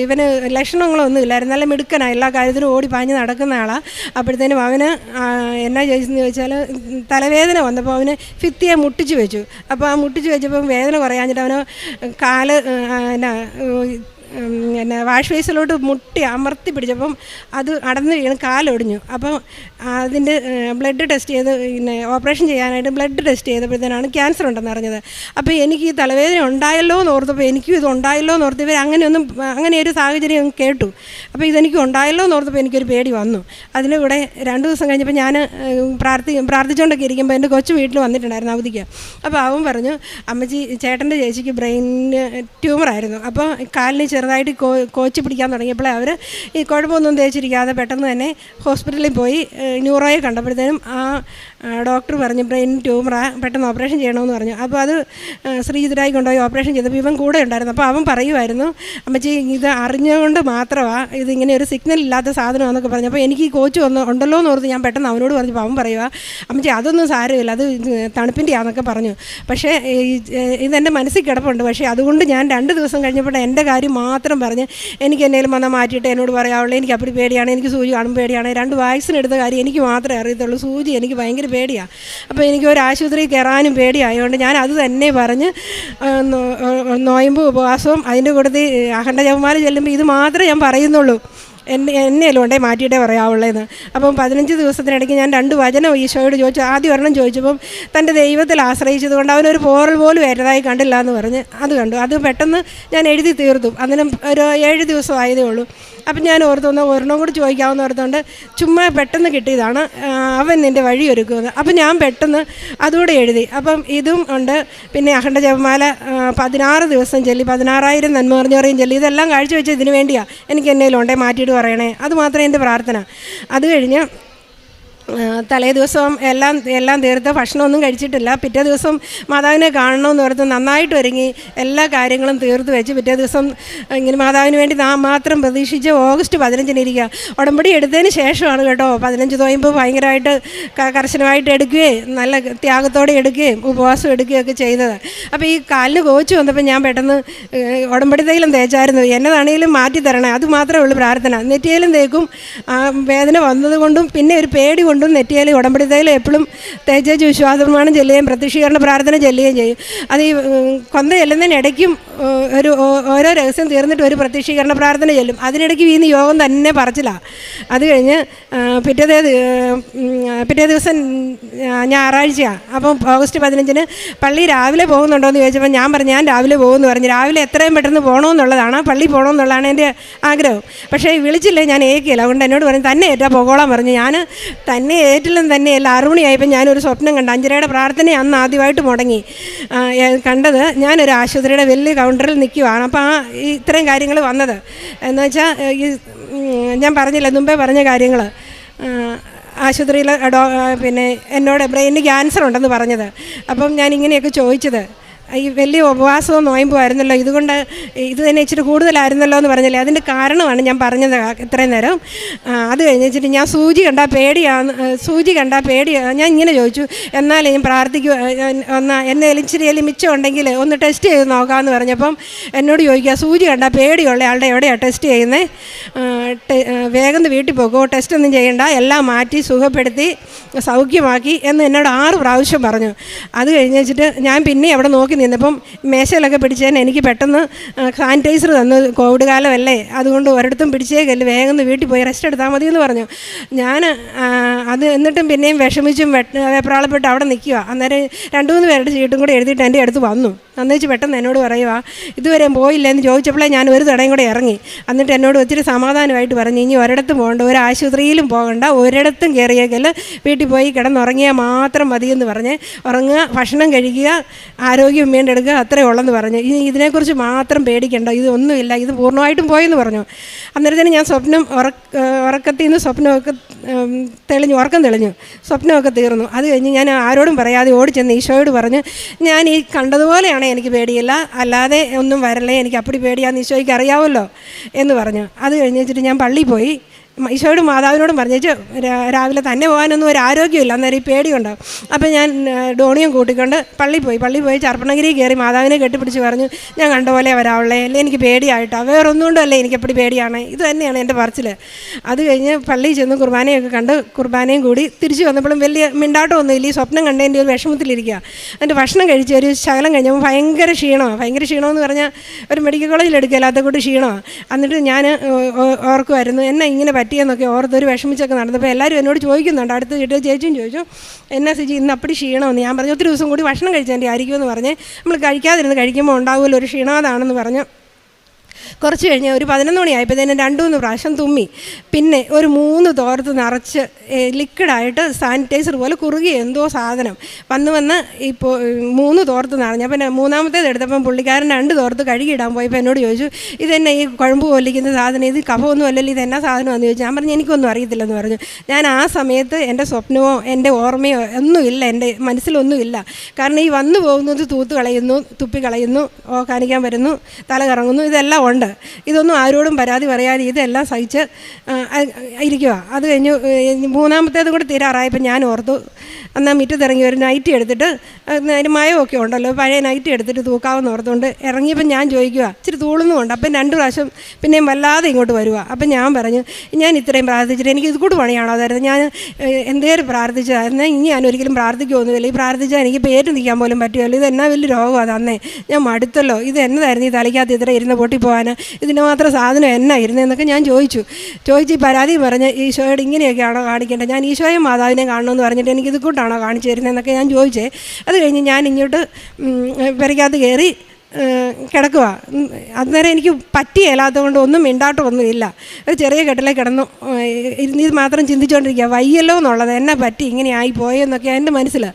ഇവന് ലക്ഷണങ്ങളൊന്നും ഇല്ലായിരുന്നു, നല്ല മിടുക്കനാണ്, എല്ലാ കാര്യത്തിലും ഓടി പാഞ്ഞ് നടക്കുന്ന ആളാണ്. അപ്പോഴത്തേനും അവന് എന്നാ ചോദിച്ചെന്ന് ചോദിച്ചാൽ തലവേദന വന്നപ്പോൾ അവന് ഭിത്തിയെ മുട്ടിച്ച് വെച്ചു. അപ്പോൾ ആ മുട്ടിച്ച് വെച്ചപ്പം വേദന കുറയാഞ്ഞിട്ട് അവന് കാല് വാഷ് ബേസിലോട്ട് മുട്ടി അമർത്തി പിടിച്ചപ്പം അത് അടന്ന് വീണ് കാലൊടിഞ്ഞു. അപ്പം അതിൻ്റെ ബ്ലഡ് ടെസ്റ്റ് ചെയ്ത് ഓപ്പറേഷൻ ചെയ്യാനായിട്ട് ബ്ലഡ് ടെസ്റ്റ് ചെയ്തപ്പോഴത്തേനാണ് ക്യാൻസർ ഉണ്ടെന്ന് അറിഞ്ഞത്. അപ്പോൾ എനിക്ക് ഈ തലവേദന ഉണ്ടായല്ലോ എന്ന് ഓർത്തപ്പോൾ എനിക്കും ഇത് ഉണ്ടായല്ലോ എന്ന് ഓർത്ത് ഇവർ അങ്ങനെ ഒരു സാഹചര്യം കേട്ടു. അപ്പോൾ ഇതെനിക്ക് ഉണ്ടായല്ലോ എന്ന് ഓർത്തപ്പോൾ എനിക്കൊരു പേടി വന്നു. അതിൻ്റെ കൂടെ 2 ദിവസം കഴിഞ്ഞപ്പോൾ ഞാൻ പ്രാർത്ഥിച്ചുകൊണ്ടൊക്കെ ഇരിക്കുമ്പോൾ എൻ്റെ കൊച്ചു വീട്ടിൽ വന്നിട്ടുണ്ടായിരുന്നു അവധിക്ക്. അപ്പോൾ അവൻ പറഞ്ഞു, അമ്മച്ചി, ചേട്ടൻ്റെ ചേച്ചിക്ക് ബ്രെയിനിന് ട്യൂമറായിരുന്നു. അപ്പോൾ കാലിന് ചെറുതായിട്ട് കോച്ച് പിടിക്കാൻ തുടങ്ങിയപ്പോഴേ അവർ ഈ കുഴപ്പമൊന്നും തേച്ചിരിക്കാതെ പെട്ടെന്ന് തന്നെ ഹോസ്പിറ്റലിൽ പോയി ന്യൂറോയെ കണ്ടപ്പോഴത്തേനും ആ ഡോക്ടർ പറഞ്ഞു ബ്രെയിൻ ട്യൂമറാണ്, പെട്ടെന്ന് ഓപ്പറേഷൻ ചെയ്യണമെന്ന് പറഞ്ഞു. അപ്പോൾ അത് ശ്രീജിതരായി കൊണ്ടുപോയി ഓപ്പറേഷൻ ചെയ്തപ്പോൾ ഇവൻ കൂടെ ഉണ്ടായിരുന്നു. അപ്പോൾ അവൻ പറയുമായിരുന്നു, അമ്മച്ചി ഇത് അറിഞ്ഞുകൊണ്ട് മാത്രമാണ് ഇതിങ്ങനെ ഒരു സിഗ്നൽ ഇല്ലാത്ത സാധനമാണെന്നൊക്കെ പറഞ്ഞു. അപ്പോൾ എനിക്ക് ഈ കോച്ച് ഉണ്ടല്ലോ എന്ന് ഓർത്ത് ഞാൻ പെട്ടെന്ന് അവനോട് പറഞ്ഞപ്പോൾ അവൻ പറയുക, അമ്മച്ചി അതൊന്നും സാരമില്ല, അത് തണുപ്പിൻ്റെ ആണെന്നൊക്കെ പറഞ്ഞു. പക്ഷേ ഇതെൻ്റെ മനസ്സിൽ കിടപ്പുണ്ട്. പക്ഷേ അതുകൊണ്ട് ഞാൻ 2 ദിവസം കഴിഞ്ഞപ്പോൾ എൻ്റെ കാര്യം മാത്രം പറഞ്ഞ് എനിക്ക് എന്തെങ്കിലും വന്നാൽ മാറ്റിയിട്ട് എന്നോട് പറയാവുള്ളൂ, എനിക്ക് അപ്പടി പേടിയാണ്, എനിക്ക് സൂചി കാണും പേടിയാണ്, 2 വാക്സിൻ എടുത്ത കാര്യം എനിക്ക് മാത്രമേ അറിയത്തുള്ളൂ, സൂചി എനിക്ക് ഭയങ്കര പേടിയാണ്. അപ്പോൾ എനിക്ക് ഒരു ആശുപത്രിയിൽ കയറാനും പേടിയായതുകൊണ്ട് ഞാൻ അത് തന്നെ പറഞ്ഞ് നോയമ്പ് ഉപവാസവും അതിൻ്റെ കൂട്ടത്തിൽ അഖണ്ഡ ജപമാല ചെല്ലുമ്പോൾ ഇത് മാത്രമേ ഞാൻ പറയുന്നുള്ളൂ, എന്നെയല്ലോ ഉണ്ടേ മാറ്റിയിട്ടേ പറയാവുള്ളതെന്ന്. അപ്പം 15 ദിവസത്തിനിടയ്ക്ക് ഞാൻ 2 വചനം ഈശോയോട് ചോദിച്ചു. ആദ്യം ഒരെണ്ണം ചോദിച്ചപ്പം തൻ്റെ ദൈവത്തിൽ ആശ്രയിച്ചത് കൊണ്ട് അവനൊരു പോറൽ പോലും വരുന്നതായി കണ്ടില്ല എന്ന് പറഞ്ഞ് അത് കണ്ടു. അത് പെട്ടെന്ന് ഞാൻ എഴുതി തീർത്തു. അതിനും ഒരു 7 ദിവസം ആയതേ ഉള്ളൂ. അപ്പം ഞാൻ ഓർത്തുന്ന ഒരെണ്ണം കൂടി ചോദിക്കാമെന്ന് ഓർത്തുകൊണ്ട് ചുമ്മാ പെട്ടെന്ന് കിട്ടിയതാണ്, അവൻ നിൻ്റെ വഴി ഒരുക്കുമെന്ന്. അപ്പം ഞാൻ പെട്ടെന്ന് അതുകൂടെ എഴുതി. അപ്പം ഇതും ഉണ്ട്. പിന്നെ അഖണ്ഡ ജപമാല 16 ദിവസം ചൊല്ലി 16,000 നന്മ പറഞ്ഞവരെയും ചൊല്ലി. ഇതെല്ലാം കാഴ്ചവെച്ച് ഇതിന് വേണ്ടിയാണ് എനിക്ക് എന്തെങ്കിലും ഉണ്ടേ മാറ്റിയിട്ട് പറയണേ, അത് മാത്രമേ എൻ്റെ പ്രാർത്ഥന. അത് കഴിഞ്ഞ് തലേ ദിവസം എല്ലാം തീർത്ത് ഭക്ഷണമൊന്നും കഴിച്ചിട്ടില്ല. പിറ്റേ ദിവസം മാതാവിനെ കാണണമെന്ന് ഓർത്ത് നന്നായിട്ട് ഒരുങ്ങി എല്ലാ കാര്യങ്ങളും തീർത്ത് വെച്ച് പിറ്റേ ദിവസം ഇങ്ങനെ മാതാവിന് വേണ്ടി മാത്രം പ്രതീക്ഷിച്ച് ഓഗസ്റ്റ് 15 ഇരിക്കുക. ഉടമ്പടി എടുത്തതിന് ശേഷമാണ് കേട്ടോ 15 നോയമ്പ് ഭയങ്കരമായിട്ട് കർശനമായിട്ട് എടുക്കുകയും നല്ല ത്യാഗത്തോടെ എടുക്കുകയും ഉപവാസം എടുക്കുകയൊക്കെ ചെയ്തത്. അപ്പോൾ ഈ കാലിന് കോച്ച് വന്നപ്പോൾ ഞാൻ പെട്ടെന്ന് ഉടമ്പടി തൈലം തേച്ചായിരുന്നു. എന്നതാണെങ്കിലും മാറ്റി തരണേ, അത് മാത്രമേ ഉള്ളൂ പ്രാർത്ഥന. നെറ്റിയിലും തേക്കും. വേദന വന്നതുകൊണ്ടും പിന്നെ ഒരു പേടി കൊണ്ടും നെറ്റിയിൽ ഉടമ്പടി തൈലം എപ്പോഴും തേച്ചേച്ച് വിശ്വാസ പ്രമാണം ചെല്ലുകയും പ്രത്യക്ഷീകരണ പ്രാർത്ഥന ചെല്ലുകയും ചെയ്യും. അത് ഈ കൊന്ത ചെല്ലുന്നതിനിടയ്ക്കും ഓരോ രഹസ്യം തീർന്നിട്ട് ഒരു പ്രത്യക്ഷീകരണ പ്രാർത്ഥന ചെല്ലും. അതിനിടയ്ക്ക് വീന്ന് യോഗം തന്നെ പറച്ചില്ല. അത് കഴിഞ്ഞ് പിറ്റേ ദിവസം ഞായറാഴ്ചയാണ്. അപ്പം ഓഗസ്റ്റ് 15 പള്ളി രാവിലെ പോകുന്നുണ്ടോ എന്ന് ചോദിച്ചപ്പോൾ ഞാൻ പറഞ്ഞു ഞാൻ രാവിലെ പോകുമെന്ന് പറഞ്ഞു. രാവിലെ എത്രയും പെട്ടെന്ന് പോകണമെന്നുള്ളതാണ്, പള്ളി പോകണമെന്നുള്ളതാണ് എൻ്റെ ആഗ്രഹം. പക്ഷേ വിളിച്ചില്ലേ ഞാൻ ഏക്കില്ല. അതുകൊണ്ട് എന്നോട് പറഞ്ഞു തന്നെ ഏറ്റാ പോകോളാൻ പറഞ്ഞു. ഞാൻ തന്നെ ഏറ്റിലും തന്നെയല്ല. 6 മണിയായപ്പോൾ ഞാനൊരു സ്വപ്നം കണ്ടു. 5:30 പ്രാർത്ഥന അന്ന് ആദ്യമായിട്ട് മുടങ്ങി കണ്ടത്. ഞാനൊരു ആശുപത്രിയുടെ വലിയ കൗണ്ടറിൽ നിൽക്കുവാണ്. അപ്പോൾ ഇത്രയും കാര്യങ്ങൾ വന്നത് എന്ന് വെച്ചാൽ ഈ ഞാൻ പറഞ്ഞില്ല മുമ്പേ പറഞ്ഞ കാര്യങ്ങൾ. ആശുപത്രിയിൽ പിന്നെ എന്നോട് ബ്രെയിനിന് ക്യാൻസർ ഉണ്ടെന്ന് പറഞ്ഞത്. അപ്പം ഞാൻ ഇങ്ങനെയൊക്കെ ചോദിച്ചത് ഈ വലിയ ഉപവാസവും നോയമ്പും ആയിരുന്നല്ലോ, ഇതുകൊണ്ട് ഇത് തന്നെ ഇച്ചിരി കൂടുതലായിരുന്നല്ലോ എന്ന് പറഞ്ഞില്ലേ, അതിൻ്റെ കാരണമാണ് ഞാൻ പറഞ്ഞത് ഇത്രയും നേരം. അത് കഴിഞ്ഞിട്ട് ഞാൻ സൂചി കണ്ടാൽ പേടിയാണ്. ഞാൻ ഇങ്ങനെ ചോദിച്ചു, എന്നാലും ഞാൻ പ്രാർത്ഥിക്കുക എന്നെ ഇച്ചിരി മിച്ചം ഉണ്ടെങ്കിൽ ഒന്ന് ടെസ്റ്റ് ചെയ്ത് നോക്കാമെന്ന് പറഞ്ഞപ്പം എന്നോട് ചോദിക്കുക സൂചി കണ്ടാൽ പേടിയുള്ള ആളുടെ എവിടെയാണ് ടെസ്റ്റ് ചെയ്യുന്നത്, വേഗം വീട്ടിൽ പോകുമോ, ടെസ്റ്റ് ഒന്നും ചെയ്യണ്ട, എല്ലാം മാറ്റി സുഖപ്പെടുത്തി സൗഖ്യമാക്കി എന്ന് എന്നോട് 6 പ്രാവശ്യം പറഞ്ഞു. അത് കഴിഞ്ഞിട്ട് ഞാൻ പിന്നെ അവിടെ നോക്കി നിന്നപ്പം മേശയിലൊക്കെ പിടിച്ചതിന് എനിക്ക് പെട്ടെന്ന് സാനിറ്റൈസർ തന്നു. കോവിഡ് കാലമല്ലേ, അതുകൊണ്ട് ഒരിടത്തും പിടിച്ചേക്കല്ലേ, വേഗം വീട്ടിൽ പോയി റെസ്റ്റ് എടുത്താൽ മതി എന്ന് പറഞ്ഞു. ഞാൻ അത് എന്നിട്ടും പിന്നെയും വിഷമിച്ചും വെപ്രാളപ്പെട്ട് അവിടെ നിൽക്കുക. അന്നേരം 2-3 പേരുടെ ചീട്ടും കൂടെ എഴുതിയിട്ട് എൻ്റെ അടുത്ത് വന്നു. അന്നേച്ച് പെട്ടെന്ന് എന്നോട് പറയുക ഇതുവരെ പോയില്ല എന്ന് ചോദിച്ചപ്പോഴേ ഞാൻ ഒരു തടയും കൂടെ ഇറങ്ങി. എന്നിട്ട് എന്നോട് ഒത്തിരി സമാധാനമായിട്ട് പറഞ്ഞു ഇനി ഒരിടത്തും പോകണ്ട, ഒരു ആശുപത്രിയിലും പോകണ്ട, ഒരിടത്തും കയറിയേക്കൽ വീട്ടിൽ പോയി കിടന്നുറങ്ങിയാൽ മാത്രം മതിയെന്ന് പറഞ്ഞ് ഉറങ്ങുക, ഭക്ഷണം കഴിക്കുക, ആരോഗ്യം വീണ്ടെടുക്കുക, അത്രയേ ഉള്ളെന്ന് പറഞ്ഞു. ഇനി ഇതിനെക്കുറിച്ച് മാത്രം പേടിക്കേണ്ട, ഇതൊന്നുമില്ല, ഇത് പൂർണ്ണമായിട്ടും പോയെന്ന് പറഞ്ഞു. അന്നേരത്തിന് ഞാൻ ഉറക്കത്തിൽ നിന്ന് സ്വപ്നമൊക്കെ ഉറക്കം തെളിഞ്ഞു, സ്വപ്നമൊക്കെ തീർന്നു. അത് കഴിഞ്ഞ് ഞാൻ ആരോടും പറയാതെ ഓടിച്ചെന്ന് ഈശോയോട് പറഞ്ഞു ഞാൻ ഈ കണ്ടതുപോലെയാണ്, എനിക്ക് പേടിയില്ല, അല്ലാതെ ഒന്നും വരല്ലേ, എനിക്ക് അപ്പടി പേടിയാന്ന് ഈശോയ്ക്ക് അറിയാമല്ലോ എന്ന് പറഞ്ഞു. അത് കഴിഞ്ഞിട്ട് ഞാൻ പള്ളിയിൽ പോയി ഈശോയോടും മാതാവിനോടും പറഞ്ഞേച്ചു രാവിലെ തന്നെ പോകാനൊന്നും ഒരു ആരോഗ്യമില്ല, അന്നേരം ഈ പേടിയുണ്ടാവും. അപ്പം ഞാൻ ഡോണിയും കൂട്ടിക്കൊണ്ട് പള്ളിയിൽ പോയി ചർപ്പണഗിരി കയറി മാതാവിനെ കെട്ടിപ്പിടിച്ച് പറഞ്ഞു ഞാൻ കണ്ട പോലെ വരാവുള്ളേ, അല്ലേ എനിക്ക് പേടിയായിട്ടാണ്, വേറൊന്നും കൊണ്ടല്ലേ എനിക്ക് എപ്പടി പേടിയാണ്, ഇത് തന്നെയാണ് എൻ്റെ പറച്ചിൽ. അത് കഴിഞ്ഞ് പള്ളിയിൽ ചെന്ന് കുർബാനയൊക്കെ കണ്ട് കുർബാനയും കൂടി തിരിച്ചു വന്നപ്പോഴും വലിയ മിണ്ടാട്ടമൊന്നുമില്ല, ഈ സ്വപ്നം കണ്ടതിൻ്റെ ഒരു വിഷമത്തിലിരിക്കുക. എൻ്റെ ഭക്ഷണം കഴിച്ച് ഒരു ശകലം കഴിഞ്ഞപ്പോൾ ഭയങ്കര ക്ഷീണമെന്ന് പറഞ്ഞാൽ ഒരു മെഡിക്കൽ കോളേജിൽ എടുക്കില്ലാത്ത കൂടി ക്ഷീണമാണ്. എന്നിട്ട് ഞാൻ ഓർക്കുമായിരുന്നു എന്നെ ഇങ്ങനെ പറ്റിയെന്നൊക്കെ ഓർത്തൊരു വിഷമിച്ചൊക്കെ നടന്നപ്പോൾ എല്ലാവരും എന്നോട് ചോദിക്കുന്നുണ്ട്, അടുത്ത് കിട്ടിയ ചേച്ചിയും ചോദിച്ചു എന്നാ ചേച്ചി ഇന്ന് അപ്പടി ക്ഷീണമെന്ന്. ഞാൻ പറഞ്ഞു ഒത്തിരി ദിവസം കൂടി ഭക്ഷണം കഴിച്ചതിൻ്റെ ആയിരിക്കുമെന്ന് പറഞ്ഞ് നമ്മൾ കഴിക്കുമ്പോൾ ഉണ്ടാവുമല്ലോ ഒരു ക്ഷീണം, അതാണെന്ന് പറഞ്ഞു. കുറച്ച് കഴിഞ്ഞ് ഒരു 11 മണിയായപ്പോഴത്തേനും 2-3 പ്രാവശ്യം തുമ്മി. പിന്നെ ഒരു 3 തോർത്ത് നിറച്ച് ലിക്വിഡായിട്ട് സാനിറ്റൈസർ പോലെ കുറുകിയ എന്തോ സാധനം വന്ന് ഇപ്പോൾ 3 തോർത്ത് നിറഞ്ഞു. അപ്പം മൂന്നാമത്തേത് എടുത്തപ്പം പുള്ളിക്കാരൻ 2 തോർത്ത് കഴുകിയിടാൻ പോയപ്പോൾ എന്നോട് ചോദിച്ചു ഇതെന്നെ ഈ കുഴമ്പ് കൊല്ലിക്കുന്ന സാധനം, ഇത് കഫമൊന്നും അല്ലല്ലോ, ഇതെന്നാ സാധനമാണെന്ന് ചോദിച്ചു. ഞാൻ പറഞ്ഞു എനിക്കൊന്നും അറിയത്തില്ലെന്ന് പറഞ്ഞു. ഞാൻ ആ സമയത്ത് എൻ്റെ സ്വപ്നമോ എൻ്റെ ഓർമ്മയോ ഒന്നുമില്ല, എൻ്റെ മനസ്സിലൊന്നുമില്ല. കാരണം ഈ വന്നു പോകുന്നത് തൂത്ത് കളയുന്നു, തുപ്പി കളയുന്നു, കാണിക്കാൻ വരുന്നു, തല കറങ്ങുന്നു, ഇതെല്ലാം ഉണ്ട്. ഇതൊന്നും ആരോടും പരാതി പറയാതെ ഇതെല്ലാം സഹിച്ച് ഇരിക്കുക. അത് കഴിഞ്ഞ് 3-ാമത്തേത് കൂടെ തീരാറായപ്പോൾ ഞാൻ ഓർത്തു എന്നാൽ മുറ്റത്തിറങ്ങി ഒരു നൈറ്റി എടുത്തിട്ട്, അതിന് മയമൊക്കെ ഉണ്ടല്ലോ, പഴയ നൈറ്റി എടുത്തിട്ട് തൂക്കാമെന്ന് ഓർത്തുകൊണ്ട് ഇറങ്ങിയപ്പോൾ ഞാൻ ചോദിക്കുക ഇച്ചിരി തൂളുന്നുമുണ്ട്. അപ്പം 2 പ്രാവശ്യം പിന്നെയും വല്ലാതെ ഇങ്ങോട്ട് വരിക. അപ്പം ഞാൻ പറഞ്ഞു ഞാൻ ഇത്രയും പ്രാർത്ഥിച്ചിട്ട് എനിക്ക് ഇത് കൂടെ പണിയാണോ അതായിരുന്നു, ഞാൻ എന്തേലും പ്രാർത്ഥിച്ചതായിരുന്നു, ഇനി ഞാൻ ഒരിക്കലും പ്രാർത്ഥിക്കുമൊന്നുമില്ല, ഈ പ്രാർത്ഥിച്ചാൽ എനിക്ക് പേര് നിൽക്കാൻ പോലും പറ്റുമല്ലോ, ഇത് എന്നാ വലിയ രോഗമാണ് തന്നെ, ഞാൻ മടുത്തല്ലോ, ഇത് എന്നതായിരുന്നു ഈ തലയ്ക്കകത്ത് ഇത്ര ഇരുന്ന് പൊട്ടിപ്പോകാൻ, ഇതിന് മാത്രം സാധനം എന്നാ ഇരുന്നതെന്നൊക്കെ ഞാൻ ചോദിച്ചു ഈ പരാതി പറഞ്ഞ് ഈശോയോട് ഇങ്ങനെയൊക്കെയാണോ കാണിക്കേണ്ടത്, ഞാൻ ഈശോയും മാതാവിനെ കാണണമെന്ന് പറഞ്ഞിട്ട് എനിക്ക് ഇത് കൂട്ടാണോ കാണിച്ചു തരുന്നതെന്നൊക്കെ ഞാൻ ചോദിച്ചേ. അത് കഴിഞ്ഞ് ഞാൻ ഇങ്ങോട്ട് പെരയ്ക്കകത്ത് കയറി കിടക്കുക. അന്നേരം എനിക്ക് പറ്റിയല്ലാത്തത് കൊണ്ട് ഒന്നും മിണ്ടാട്ടമൊന്നുമില്ല, ഒരു ചെറിയ കെട്ടിലേക്ക് കിടന്നു ഇത് മാത്രം ചിന്തിച്ചുകൊണ്ടിരിക്കുക, വയ്യല്ലോ എന്നുള്ളത്, എന്നെ പറ്റി ഇങ്ങനെ ആയി പോയെന്നൊക്കെ എൻ്റെ മനസ്സിൽ.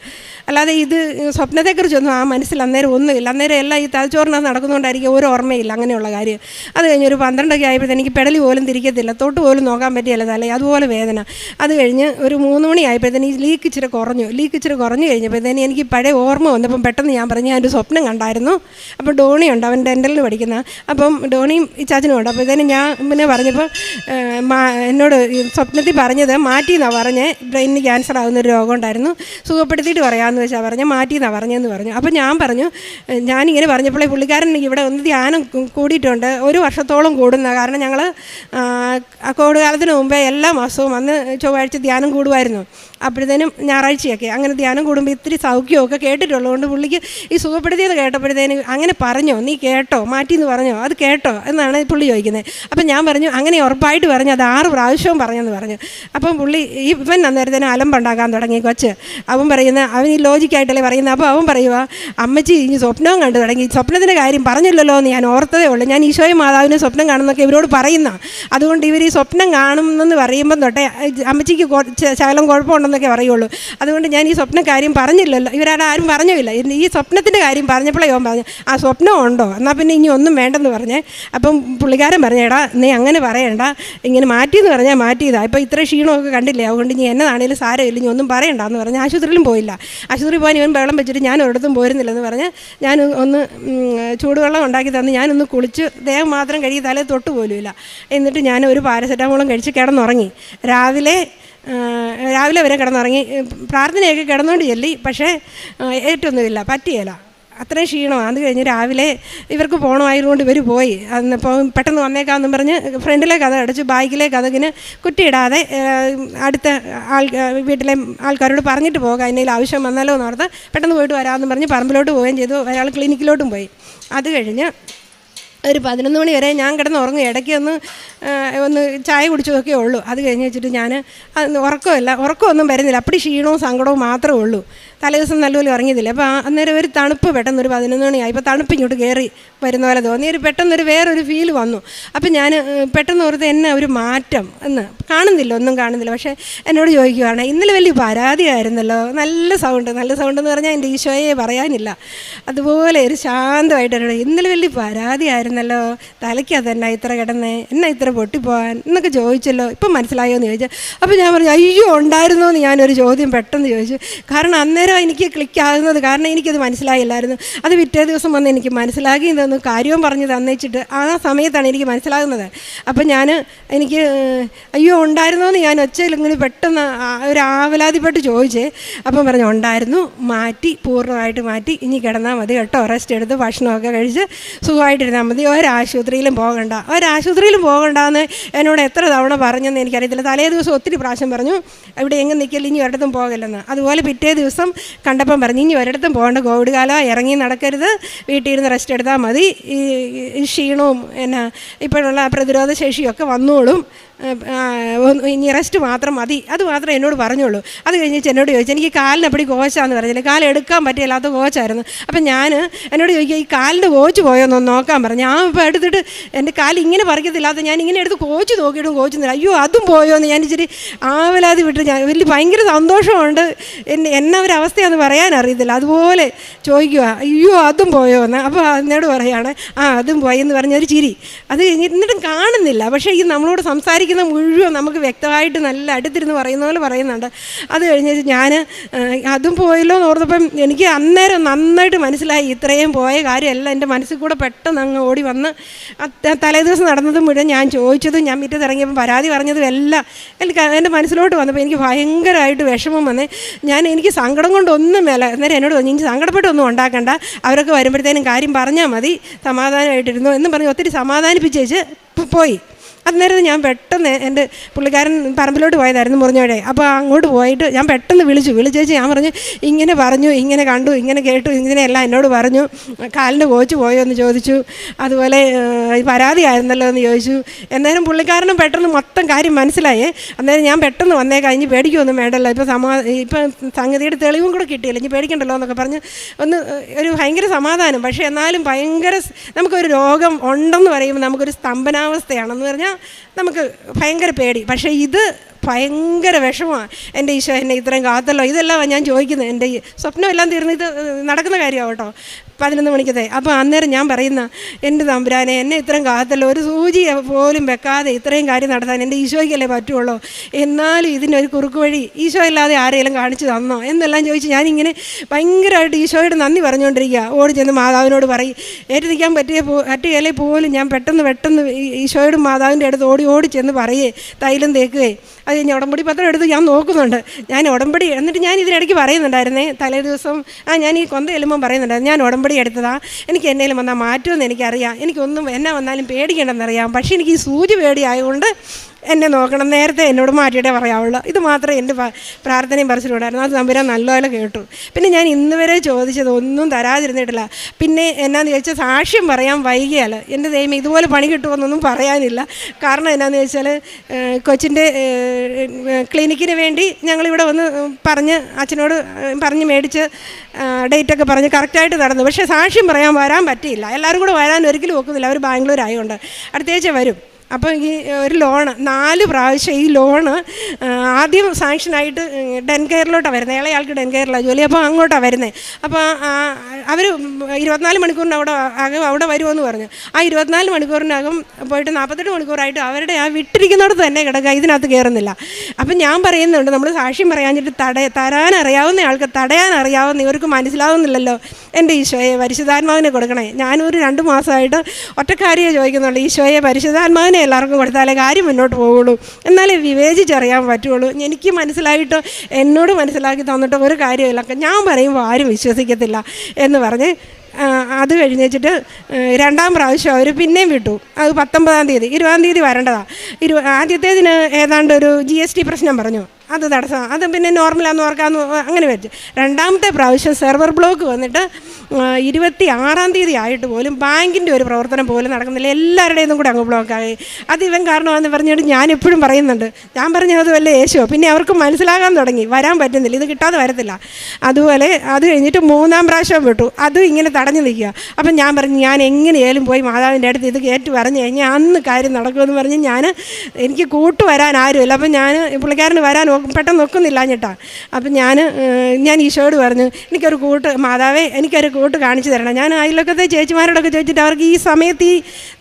അല്ലാതെ ഇത് സ്വപ്നത്തെക്കുറിച്ചൊന്നും ആ മനസ്സിൽ അന്നേരം ഒന്നുമില്ല. അന്നേരം എല്ലാം ഈ തലച്ചോറിനകത്ത് നടക്കുന്നതുകൊണ്ടായിരിക്കും ഒരു ഓർമ്മയില്ല അങ്ങനെയുള്ള കാര്യം. അത് കഴിഞ്ഞ് ഒരു 12 ആയപ്പോഴത്തേക്ക് എനിക്ക് പെടലി പോലും തിരിക്കത്തില്ല, തൊട്ട് പോലും നോക്കാൻ പറ്റിയല്ല തലേ, അതുപോലെ വേദന. അത് കഴിഞ്ഞ് ഒരു 3 മണി ആയപ്പോഴത്തേന് ഈ ലീക്ക് ഇച്ചിരി കുറഞ്ഞു കഴിഞ്ഞപ്പോഴത്തേന് എനിക്ക് പഴയ ഓർമ്മ വന്നപ്പം പെട്ടെന്ന് ഞാൻ പറഞ്ഞു, ഞാനൊരു സ്വപ്നം കണ്ടായിരുന്നു. അപ്പോൾ ഡോണിയുണ്ട്, അവൻ ഡെൻ്റലിന് പഠിക്കുന്ന, അപ്പം ഡോണിയും ഈ ചാച്ചനും ഉണ്ട്. അപ്പോഴത്തേന് ഞാൻ പിന്നെ പറഞ്ഞപ്പോൾ എന്നോട് സ്വപ്നത്തിൽ പറഞ്ഞത് മാറ്റിയെന്നാണ് പറഞ്ഞ്, ബ്രെയിനിന് ക്യാൻസർ ആകുന്നൊരു രോഗം ഉണ്ടായിരുന്നു, സുഖപ്പെടുത്തിയിട്ട് പറയാമെന്ന് വെച്ചാൽ പറഞ്ഞ് മാറ്റിയെന്നാണ് പറഞ്ഞതെന്ന് പറഞ്ഞു. അപ്പോൾ ഞാൻ പറഞ്ഞു, ഞാനിങ്ങനെ പറഞ്ഞപ്പോഴേ പുള്ളിക്കാരൻ ഇവിടെ ഒന്ന് ധ്യാനം കൂടിയിട്ടുണ്ട്, 1 വർഷത്തോളം കൂടുന്ന, കാരണം ഞങ്ങൾ കോവിഡ് കാലത്തിന് മുമ്പേ എല്ലാ മാസവും അന്ന് ചൊവ്വാഴ്ച ധ്യാനം കൂടുമായിരുന്നു. അപ്പോഴത്തേനും ഞായറാഴ്ചയൊക്കെ അങ്ങനെ ധ്യാനം കൂടുമ്പോൾ ഇത്തിരി സൗഖ്യമൊക്കെ കേട്ടിട്ടുള്ളതുകൊണ്ട് പുള്ളിക്ക് ഈ സുഖപ്പെടുത്തിയത് കേട്ടപ്പോഴത്തേന് അങ്ങനെ പറഞ്ഞോ, നീ കേട്ടോ, മാറ്റിയെന്ന് പറഞ്ഞോ, അത് കേട്ടോ എന്നാണ് പുള്ളി ചോദിക്കുന്നത്. അപ്പം ഞാൻ പറഞ്ഞു, അങ്ങനെ ഉറപ്പായിട്ട് പറഞ്ഞു, അത് 6 പ്രാവശ്യവും പറഞ്ഞെന്ന് പറഞ്ഞു. അപ്പം പുള്ളി ഇവൻ അന്നേരത്തേനും അലമ്പുണ്ടാക്കാൻ തുടങ്ങി കൊച്ച്. അവൻ പറയുന്ന, അവൻ ഈ ലോജിക്കായിട്ടല്ലേ പറയുന്നത്. അപ്പോൾ അവൻ പറയുക, അമ്മച്ചി ഇനി സ്വപ്നവും കണ്ടു തുടങ്ങി, സ്വപ്നത്തിൻ്റെ കാര്യം പറഞ്ഞില്ലല്ലോ എന്ന് ഞാൻ ഓർത്തതേ ഉള്ളൂ, ഞാൻ ഈശോയും മാതാവിനും സ്വപ്നം കാണുന്നൊക്കെ ഇവരോട് പറയുന്ന, അതുകൊണ്ട് ഇവർ ഈ സ്വപ്നം കാണുമെന്ന് പറയുമ്പം തൊട്ടേ അമ്മച്ചിക്ക് ശകലം കുഴപ്പമുണ്ടെന്നൊക്കെ പറയുള്ളൂ, അതുകൊണ്ട് ഞാൻ ഈ സ്വപ്ന കാര്യം പറഞ്ഞില്ലല്ലോ, ഇവരാരും പറഞ്ഞില്ല. ഈ സ്വപ്നത്തിൻ്റെ കാര്യം പറഞ്ഞപ്പോഴേ അവൻ പറഞ്ഞു, ആ സ്വപ്നം ഉണ്ടോ, എന്നാൽ പിന്നെ ഇനി ഒന്നും വേണ്ടെന്ന് പറഞ്ഞേ. അപ്പം പുള്ളിക്കാരൻ പറഞ്ഞേടാ, നീ അങ്ങനെ പറയണ്ട, ഇങ്ങനെ മാറ്റിയെന്ന് പറഞ്ഞാൽ മാറ്റിയതാണ്, ഇപ്പോൾ ഇത്ര ക്ഷീണമൊക്കെ കണ്ടില്ലേ, അതുകൊണ്ട് ഇനി എന്നതാണേലും സാരമില്ല, ഇനി ഒന്നും പറയണ്ടെന്ന് പറഞ്ഞ് ആശുപത്രിയിലും പോയില്ല. ആശുപത്രി പോകാൻ ഇവൻ വെള്ളം വെച്ചിട്ട് ഞാൻ ഒരിടത്തും പോരുന്നില്ലെന്ന് പറഞ്ഞ് ഞാൻ ഒന്ന് ചൂടുവെള്ളം ഉണ്ടാക്കി തന്ന് ഞാനൊന്ന് കുളിച്ച് ദേഹം മാത്രം കഴുകി തലേ തൊട്ട് പോലുമില്ല. എന്നിട്ട് ഞാൻ ഒരു പാരസെറ്റാമോളും കഴിച്ച് കിടന്നുറങ്ങി. രാവിലെ വരെ കിടന്നുറങ്ങി, പ്രാർത്ഥനയൊക്കെ കിടന്നുകൊണ്ട് ചെല്ലി, പക്ഷേ ഏറ്റൊന്നുമില്ല, പറ്റിയല്ല, അത്രയും ക്ഷീണമാണ്. അത് കഴിഞ്ഞ് രാവിലെ ഇവർക്ക് പോകണമായതുകൊണ്ട് ഇവർ പോയി. അന്നിപ്പോൾ പെട്ടെന്ന് വന്നേക്കാമെന്നും പറഞ്ഞ് ഫ്രണ്ടിലെ കഥ അടച്ച് ബാക്കിലെ കഥകിന് കുറ്റിയിടാതെ അടുത്ത വീട്ടിലെ ആൾക്കാരോട് പറഞ്ഞിട്ട് പോകാം, എന്തെങ്കിലും ആവശ്യം വന്നാലോ എന്ന് ഓർത്ത് പെട്ടെന്ന് പോയിട്ട് വരാമെന്ന് പറഞ്ഞ് പറമ്പിലോട്ട് പോവുകയും ചെയ്തു. ഒരാൾ ക്ലിനിക്കിലോട്ടും പോയി. അത് കഴിഞ്ഞ് ഒരു 11 മണി വരെ ഞാൻ കിടന്ന് ഉറങ്ങും, ഇടയ്ക്ക് ഒന്ന് ചായ കുടിച്ചതൊക്കെ ഉള്ളൂ. അത് കഴിഞ്ഞ് വെച്ചിട്ട് ഞാൻ ഉറക്കമൊന്നും വരുന്നില്ല, അപ്പടി ക്ഷീണവും സങ്കടവും മാത്രമേ ഉള്ളൂ. തലേദിവസം നല്ലപോലെ ഇറങ്ങിയതില്ല. അപ്പോൾ അന്നേരം ഒരു തണുപ്പ് പെട്ടെന്ന് ഒരു 11 മണിയായി, ഇപ്പോൾ തണുപ്പ് ഇങ്ങോട്ട് കയറി വരുന്ന പോലെ തോന്നി, പെട്ടെന്നൊരു വേറൊരു ഫീൽ വന്നു. അപ്പം ഞാൻ പെട്ടെന്ന് ഓർത്ത് എന്നെ ഒരു മാറ്റം എന്ന് ഒന്നും കാണുന്നില്ല. പക്ഷേ എന്നോട് ചോദിക്കുകയാണ്, ഇന്നലെ വലിയ പരാതിയായിരുന്നല്ലോ, നല്ല സൗണ്ട് എന്ന് പറഞ്ഞാൽ എൻ്റെ ഈശോയെ പറയാനില്ല, അതുപോലെ ഒരു ശാന്തമായിട്ട് എന്നോട്, ഇന്നലെ വലിയ പരാതിയായിരുന്നല്ലോ, തലയ്ക്കതെന്നാ ഇത്ര കിടന്നേ, എന്നാ ഇത്ര പൊട്ടിപ്പോകാൻ എന്നൊക്കെ ചോദിച്ചല്ലോ, ഇപ്പം മനസ്സിലായോ എന്ന് ചോദിച്ചു. അപ്പോൾ ഞാൻ പറഞ്ഞു, അയ്യോ ഉണ്ടായിരുന്നോ എന്ന് ഞാനൊരു ചോദ്യം പെട്ടെന്ന് ചോദിച്ചു. കാരണം അന്നേരം എനിക്ക് ക്ലിക്കാകുന്നത്, കാരണം എനിക്കത് മനസ്സിലായില്ലായിരുന്നു. അത് പിറ്റേ ദിവസം വന്ന് എനിക്ക് മനസ്സിലാക്കി തന്നു, കാര്യവും പറഞ്ഞ് തന്നേച്ചിട്ട് ആ സമയത്താണ് എനിക്ക് മനസ്സിലാകുന്നത്. അപ്പം എനിക്ക് അയ്യോ ഉണ്ടായിരുന്നോ എന്ന് ഞാൻ ഒച്ചയിൽ ഇങ്ങനെ പെട്ടെന്ന് ഒരു ആവലാതിപ്പെട്ട് ചോദിച്ചേ. അപ്പം പറഞ്ഞു, ഉണ്ടായിരുന്നു, പൂർണ്ണമായിട്ട് മാറ്റി, ഇനി കിടന്നാൽ മതി കേട്ടോ, റെസ്റ്റ് എടുത്ത് ഭക്ഷണമൊക്കെ കഴിച്ച് സുഖമായിട്ടിരുന്നാൽ മതി, ഒരാശുപത്രിയിലും പോകണ്ടെന്ന് എന്നോട് എത്ര തവണ പറഞ്ഞെന്ന് എനിക്കറിയത്തില്ല. തലേ ദിവസം ഒത്തിരി പ്രാവശ്യം പറഞ്ഞു, ഇവിടെ എങ്ങും നിൽക്കില്ല, ഇനി ഒരിടത്തും പോകല്ലെന്ന്. അതുപോലെ പിറ്റേ ദിവസം കണ്ടപ്പം പറഞ്ഞു, ഇനി ഒരിടത്തും പോകേണ്ട, കോവിഡ് കാലം, ഇറങ്ങി നടക്കരുത്, വീട്ടിൽ ഇരുന്ന് റെസ്റ്റ് എടുത്താൽ മതി, ഈ ക്ഷീണവും ഇപ്പോഴുള്ള പ്രതിരോധ ശേഷിയൊക്കെ വന്നോളും, ഇനി റെസ്റ്റ് മാത്രം മതി, അത് മാത്രമേ എന്നോട് പറഞ്ഞുള്ളൂ. അത് കഴിഞ്ഞിട്ട് എന്നോട് ചോദിച്ചു, എനിക്ക് കാലിനപ്പടി കോച്ചാന്ന് പറഞ്ഞില്ല, കാലെടുക്കാൻ പറ്റില്ലാത്ത കോച്ചായിരുന്നു. അപ്പം എന്നോട് ചോദിക്കുക, ഈ കാലിൻ്റെ കോച്ച് പോയോന്നൊന്ന് നോക്കാൻ പറഞ്ഞു. ഞാൻ ഇപ്പോൾ എടുത്തിട്ട് എൻ്റെ കാല് ഇങ്ങനെ പറിക്കത്തില്ലാത്ത ഞാൻ ഇങ്ങനെ എടുത്ത് കോച്ച് നോക്കിയിട്ടും കോച്ചുന്നില്ല. അയ്യോ അതും പോയോന്ന് ഞാൻ ഇച്ചിരി ആവലാതി വിട്ട്, ഞാൻ ഭയങ്കര സന്തോഷമുണ്ട്, എന്നാ ഒരു അവസ്ഥയാണെന്ന് പറയാൻ അറിയത്തില്ല, അതുപോലെ ചോദിക്കുക, അയ്യോ അതും പോയോന്ന്. അപ്പോൾ എന്നോട് പറയുകയാണ്, അതും പോയെന്ന് പറഞ്ഞൊരു ചിരി. അത് കഴിഞ്ഞിട്ട് എന്നിട്ടും കാണുന്നില്ല, പക്ഷേ ഈ നമ്മളോട് സംസാരിക്കുന്ന മുഴുവൻ നമുക്ക് വ്യക്തമായിട്ട് നല്ല അടുത്തിരുന്ന് പറയുന്ന പോലെ പറയുന്നുണ്ട്. അത് കഴിഞ്ഞിട്ട് ഞാൻ അതും പോയല്ലോ എന്ന് ഓർത്തപ്പം എനിക്ക് അന്നേരം നന്നായിട്ട് മനസ്സിലായി, ഇത്രയും പോയ കാര്യമല്ല എൻ്റെ മനസ്സിൽ കൂടെ പെട്ടെന്ന് അങ്ങ് ഓടി വന്ന് തലേദിവസം നടന്നതും മുഴുവൻ ഞാൻ ചോദിച്ചതും ഞാൻ മുറ്റത്തിറങ്ങിയപ്പോൾ പരാതി പറഞ്ഞതും എല്ലാം എൻ്റെ മനസ്സിലോട്ട് വന്നപ്പോൾ എനിക്ക് ഭയങ്കരമായിട്ട് വിഷമം വന്നേ. എനിക്ക് സങ്കടം കൊണ്ടൊന്നും മേല. അന്നേരം എന്നോട് തോന്നി, എനിക്ക് സങ്കടപ്പെട്ടൊന്നും ഉണ്ടാക്കണ്ട, അവരൊക്കെ വരുമ്പോഴത്തേനും കാര്യം പറഞ്ഞാൽ മതി, സമാധാനമായിട്ടിരുന്നു എന്നും പറഞ്ഞ് ഒത്തിരി സമാധാനിപ്പിച്ചേച്ച് പോയി. അന്നേരം ഞാൻ പെട്ടെന്ന് എൻ്റെ പുള്ളിക്കാരൻ പറമ്പിലോട്ട് പോയതായിരുന്നു മുറിഞ്ഞോടെ. അപ്പോൾ അങ്ങോട്ട് പോയിട്ട് ഞാൻ പെട്ടെന്ന് വിളിച്ചേച്ച് ഞാൻ പറഞ്ഞു, ഇങ്ങനെ പറഞ്ഞു, ഇങ്ങനെ കണ്ടു, ഇങ്ങനെ കേട്ടു, ഇങ്ങനെയെല്ലാം എന്നോട് പറഞ്ഞു, കാലിൻ്റെ കോച്ച് പോയോ എന്ന് ചോദിച്ചു, അതുപോലെ പരാതിയായിരുന്നല്ലോ എന്ന് ചോദിച്ചു. എന്നേരം പുള്ളിക്കാരനും പെട്ടെന്ന് മൊത്തം കാര്യം മനസ്സിലായേ. അന്നേരം ഞാൻ പെട്ടെന്ന് വന്നേക്കാം, ഇനി പേടിക്കൊന്നും വേണ്ടല്ലോ, ഇപ്പം സംഗതിയുടെ തെളിവും കൂടെ കിട്ടിയില്ല, ഇനി പേടിക്കണ്ടല്ലോ എന്നൊക്കെ പറഞ്ഞ് ഒരു ഭയങ്കര സമാധാനം. പക്ഷേ എന്നാലും നമുക്കൊരു രോഗം ഉണ്ടെന്ന് പറയുമ്പോൾ നമുക്കൊരു സ്തംഭനാവസ്ഥയാണെന്ന് പറഞ്ഞാൽ നമുക്ക് ഭയങ്കര പേടി. പക്ഷേ ഇത് ഭയങ്കര വിഷമമാണ്. എൻ്റെ ഈശോ എന്നെ ഇത്രയും കാത്തല്ലോ, ഇതെല്ലാം ഞാൻ ചോദിക്കുന്നത്. എൻ്റെ സ്വപ്നമെല്ലാം തീർന്ന് ഇത് നടക്കുന്ന കാര്യമാണ് കേട്ടോ, 11 മണിക്കത്തെ. അപ്പോൾ അന്നേരം ഞാൻ പറയുന്ന, എൻ്റെ തമ്പുരാനെ എന്നെ ഇത്രയും കാത്തല്ലോ, ഒരു സൂചി പോലും വെക്കാതെ ഇത്രയും കാര്യം നടത്താൻ എൻ്റെ ഈശോയ്ക്കല്ലേ പറ്റുള്ളൂ, എന്നാലും ഇതിനൊരു കുറുക്ക് വഴി ഈശോ അല്ലാതെ ആരെങ്കിലും കാണിച്ചു തന്നോ എന്നെല്ലാം ചോദിച്ച് ഞാനിങ്ങനെ ഭയങ്കരമായിട്ട് ഈശോയോട് നന്ദി പറഞ്ഞുകൊണ്ടിരിക്കുക. ഓടി ചെന്ന് മാതാവിനോട് പറയും, ഏറ്റു നിൽക്കാൻ പറ്റുകയില്ലേ പോലും ഞാൻ പെട്ടെന്ന് ഈശോയോടും മാതാവിൻ്റെ അടുത്ത് ഓടി ചെന്ന് പറയേ, തൈലം തേക്കുകയെ. അത് കഴിഞ്ഞ് ഉടമ്പടി പത്രം എടുത്ത് ഞാൻ നോക്കുന്നുണ്ട്. ഞാൻ ഉടമ്പടി എന്നിട്ട് ഞാൻ ഇതിനിടയ്ക്ക് പറയുന്നുണ്ടായിരുന്നേ, തലേ ദിവസം ഞാൻ ഈ കൊന്ത ചെല്ലുമ്പം പറയുന്നുണ്ടായിരുന്നു, ഞാൻ ഉടമ്പടി എടുത്തതാ, എനിക്ക് എന്നേലും വന്നാൽ മാറ്റുമെന്ന് എനിക്കറിയാം, എനിക്കൊന്നും എന്നെ വന്നാലും പേടിക്കണമെന്നറിയാം, പക്ഷേ എനിക്ക് ഈ സൂചി പേടിയായതുകൊണ്ട് എന്നെ നോക്കണം, നേരത്തെ എന്നോട് മാറ്റിയിട്ടേ പറയാവുള്ളൂ. ഇത് മാത്രമേ എൻ്റെ പ്രാർത്ഥനയും പറച്ചിലുണ്ടായിരുന്നു. അത് തമ്പുരാൻ നല്ലപോലെ കേട്ടു. പിന്നെ ഞാൻ ഇന്ന് വരെ ചോദിച്ചത് ഒന്നും തരാതിരുന്നിട്ടില്ല. പിന്നെ എന്നാന്ന് ചോദിച്ചാൽ സാക്ഷ്യം പറയാൻ വൈകിയാൽ എൻ്റെ ദൈവം ഇതുപോലെ പണി കിട്ടുമെന്നൊന്നും പറയാനില്ല. കാരണം എന്നാന്ന് ചോദിച്ചാൽ കൊച്ചിൻ്റെ ക്ലിനിക്കിന് വേണ്ടി ഞങ്ങളിവിടെ വന്ന് പറഞ്ഞ് അച്ഛനോട് പറഞ്ഞ് മേടിച്ച് ഡേറ്റൊക്കെ പറഞ്ഞ് കറക്റ്റായിട്ട് നടന്നു. പക്ഷേ സാക്ഷ്യം വരാൻ പറ്റിയില്ല. എല്ലാവരും കൂടെ വരാൻ ഒരിക്കലും ഒക്കുന്നില്ല, അവർ ബാംഗ്ലൂർ ആയതുകൊണ്ട്. അടുത്തയാഴ്ച വരും. അപ്പോൾ ഈ ഒരു ലോണ് 4 പ്രാവശ്യം ഈ ലോണ് ആദ്യം സാങ്ഷനായിട്ട് ഡെൻകെയറിലോട്ടാണ് വരുന്നത്. ഇളയാൾക്ക് ഡെൻകെയറിലാണ് ജോലി, അപ്പോൾ അങ്ങോട്ടാണ് വരുന്നത്. അപ്പോൾ അവർ 24 മണിക്കൂറിനകം അവിടെ വരുമെന്ന് പറഞ്ഞു. ആ 24 മണിക്കൂറിനകം പോയിട്ട് 48 മണിക്കൂറായിട്ട് അവരുടെ ആ വിട്ടിരിക്കുന്നിടത്ത് തന്നെ കിടക്കുക, ഇതിനകത്ത് കയറുന്നില്ല. അപ്പം ഞാൻ പറയുന്നുണ്ട്, നമ്മൾ സാക്ഷ്യം പറയാഞ്ഞിട്ട് തരാനറിയാവുന്ന ആൾക്ക് തടയാനറിയാവുന്ന ഇവർക്ക് മനസ്സിലാവുന്നില്ലല്ലോ. എൻ്റെ ഈശോയെ പരിശുദ്ധാത്മാവിനെ കൊടുക്കണേ. ഞാനൊരു 2 മാസമായിട്ട് ഒറ്റക്കാരിയെ ചോദിക്കുന്നുള്ളൂ, ഈശോയെ പരിശുദ്ധാത്മാവിനെ എല്ലാവർക്കും കൊടുത്താലേ കാര്യം മുന്നോട്ട് പോവുള്ളൂ, എന്നാലേ വിവേചിച്ചറിയാൻ പറ്റുള്ളൂ. എനിക്ക് മനസ്സിലായിട്ട് എന്നോട് മനസ്സിലാക്കി തന്നിട്ട് ഒരു കാര്യമില്ല, ഞാൻ പറയുമ്പോൾ ആരും വിശ്വസിക്കത്തില്ല എന്ന് പറഞ്ഞ് അത് കഴിഞ്ഞിട്ട് 2ാം പ്രാവശ്യം അവർ പിന്നെയും വിട്ടു. അത് 19-ാം തീയതി, 20-ാം തീയതി വരേണ്ടതാണ്. ആദ്യത്തേതിന് ഏതാണ്ട് ഒരു GST പ്രശ്നം പറഞ്ഞു, അത് തടസ്സം, അത് പിന്നെ നോർമലാന്ന് ഓർക്കാമെന്ന് അങ്ങനെ വെച്ച്. 2ാമത്തെ പ്രാവശ്യം സെർവർ ബ്ലോക്ക് വന്നിട്ട് 26-ാം തീയതി ആയിട്ട് പോലും ബാങ്കിൻ്റെ ഒരു പ്രവർത്തനം പോലും നടക്കുന്നില്ല, എല്ലാവരുടെയും കൂടെ അങ്ങ് ബ്ലോക്കായി. അത് ഇവൻ കാരണമെന്ന് പറഞ്ഞിട്ട് ഞാൻ എപ്പോഴും പറയുന്നുണ്ട്. ഞാൻ പറഞ്ഞത് വല്ല യേശോ, പിന്നെ അവർക്ക് മനസ്സിലാകാൻ തുടങ്ങി, വരാൻ പറ്റുന്നില്ല, ഇത് കിട്ടാതെ വരത്തില്ല. അതുപോലെ അത് കഴിഞ്ഞിട്ട് 3ാം പ്രാവശ്യം വിട്ടു, അതും ഇങ്ങനെ തടഞ്ഞു നിൽക്കുക. അപ്പം ഞാൻ പറഞ്ഞു, ഞാൻ എങ്ങനെയാലും പോയി മാതാവിൻ്റെ അടുത്ത് ഇത് കയറ്റി പറഞ്ഞു കഴിഞ്ഞാൽ അന്ന് കാര്യം നടക്കുമെന്ന് പറഞ്ഞ് എനിക്ക് കൂട്ടുവരാൻ ആരുമില്ല. അപ്പം ഞാൻ പുള്ളിക്കാരന് വരാൻ പെട്ടെന്ന് നോക്കുന്നില്ല എന്നിട്ടാ. അപ്പം ഞാൻ ഈശോയോട് പറഞ്ഞു, എനിക്കൊരു കൂട്ട് മാതാവേ, എനിക്കൊരു കൂട്ട് കാണിച്ചു തരണം. ഞാൻ അയൽവക്കത്തെ ചേച്ചിമാരോടൊക്കെ ചോദിച്ചിട്ട് അവർക്ക് ഈ സമയത്ത്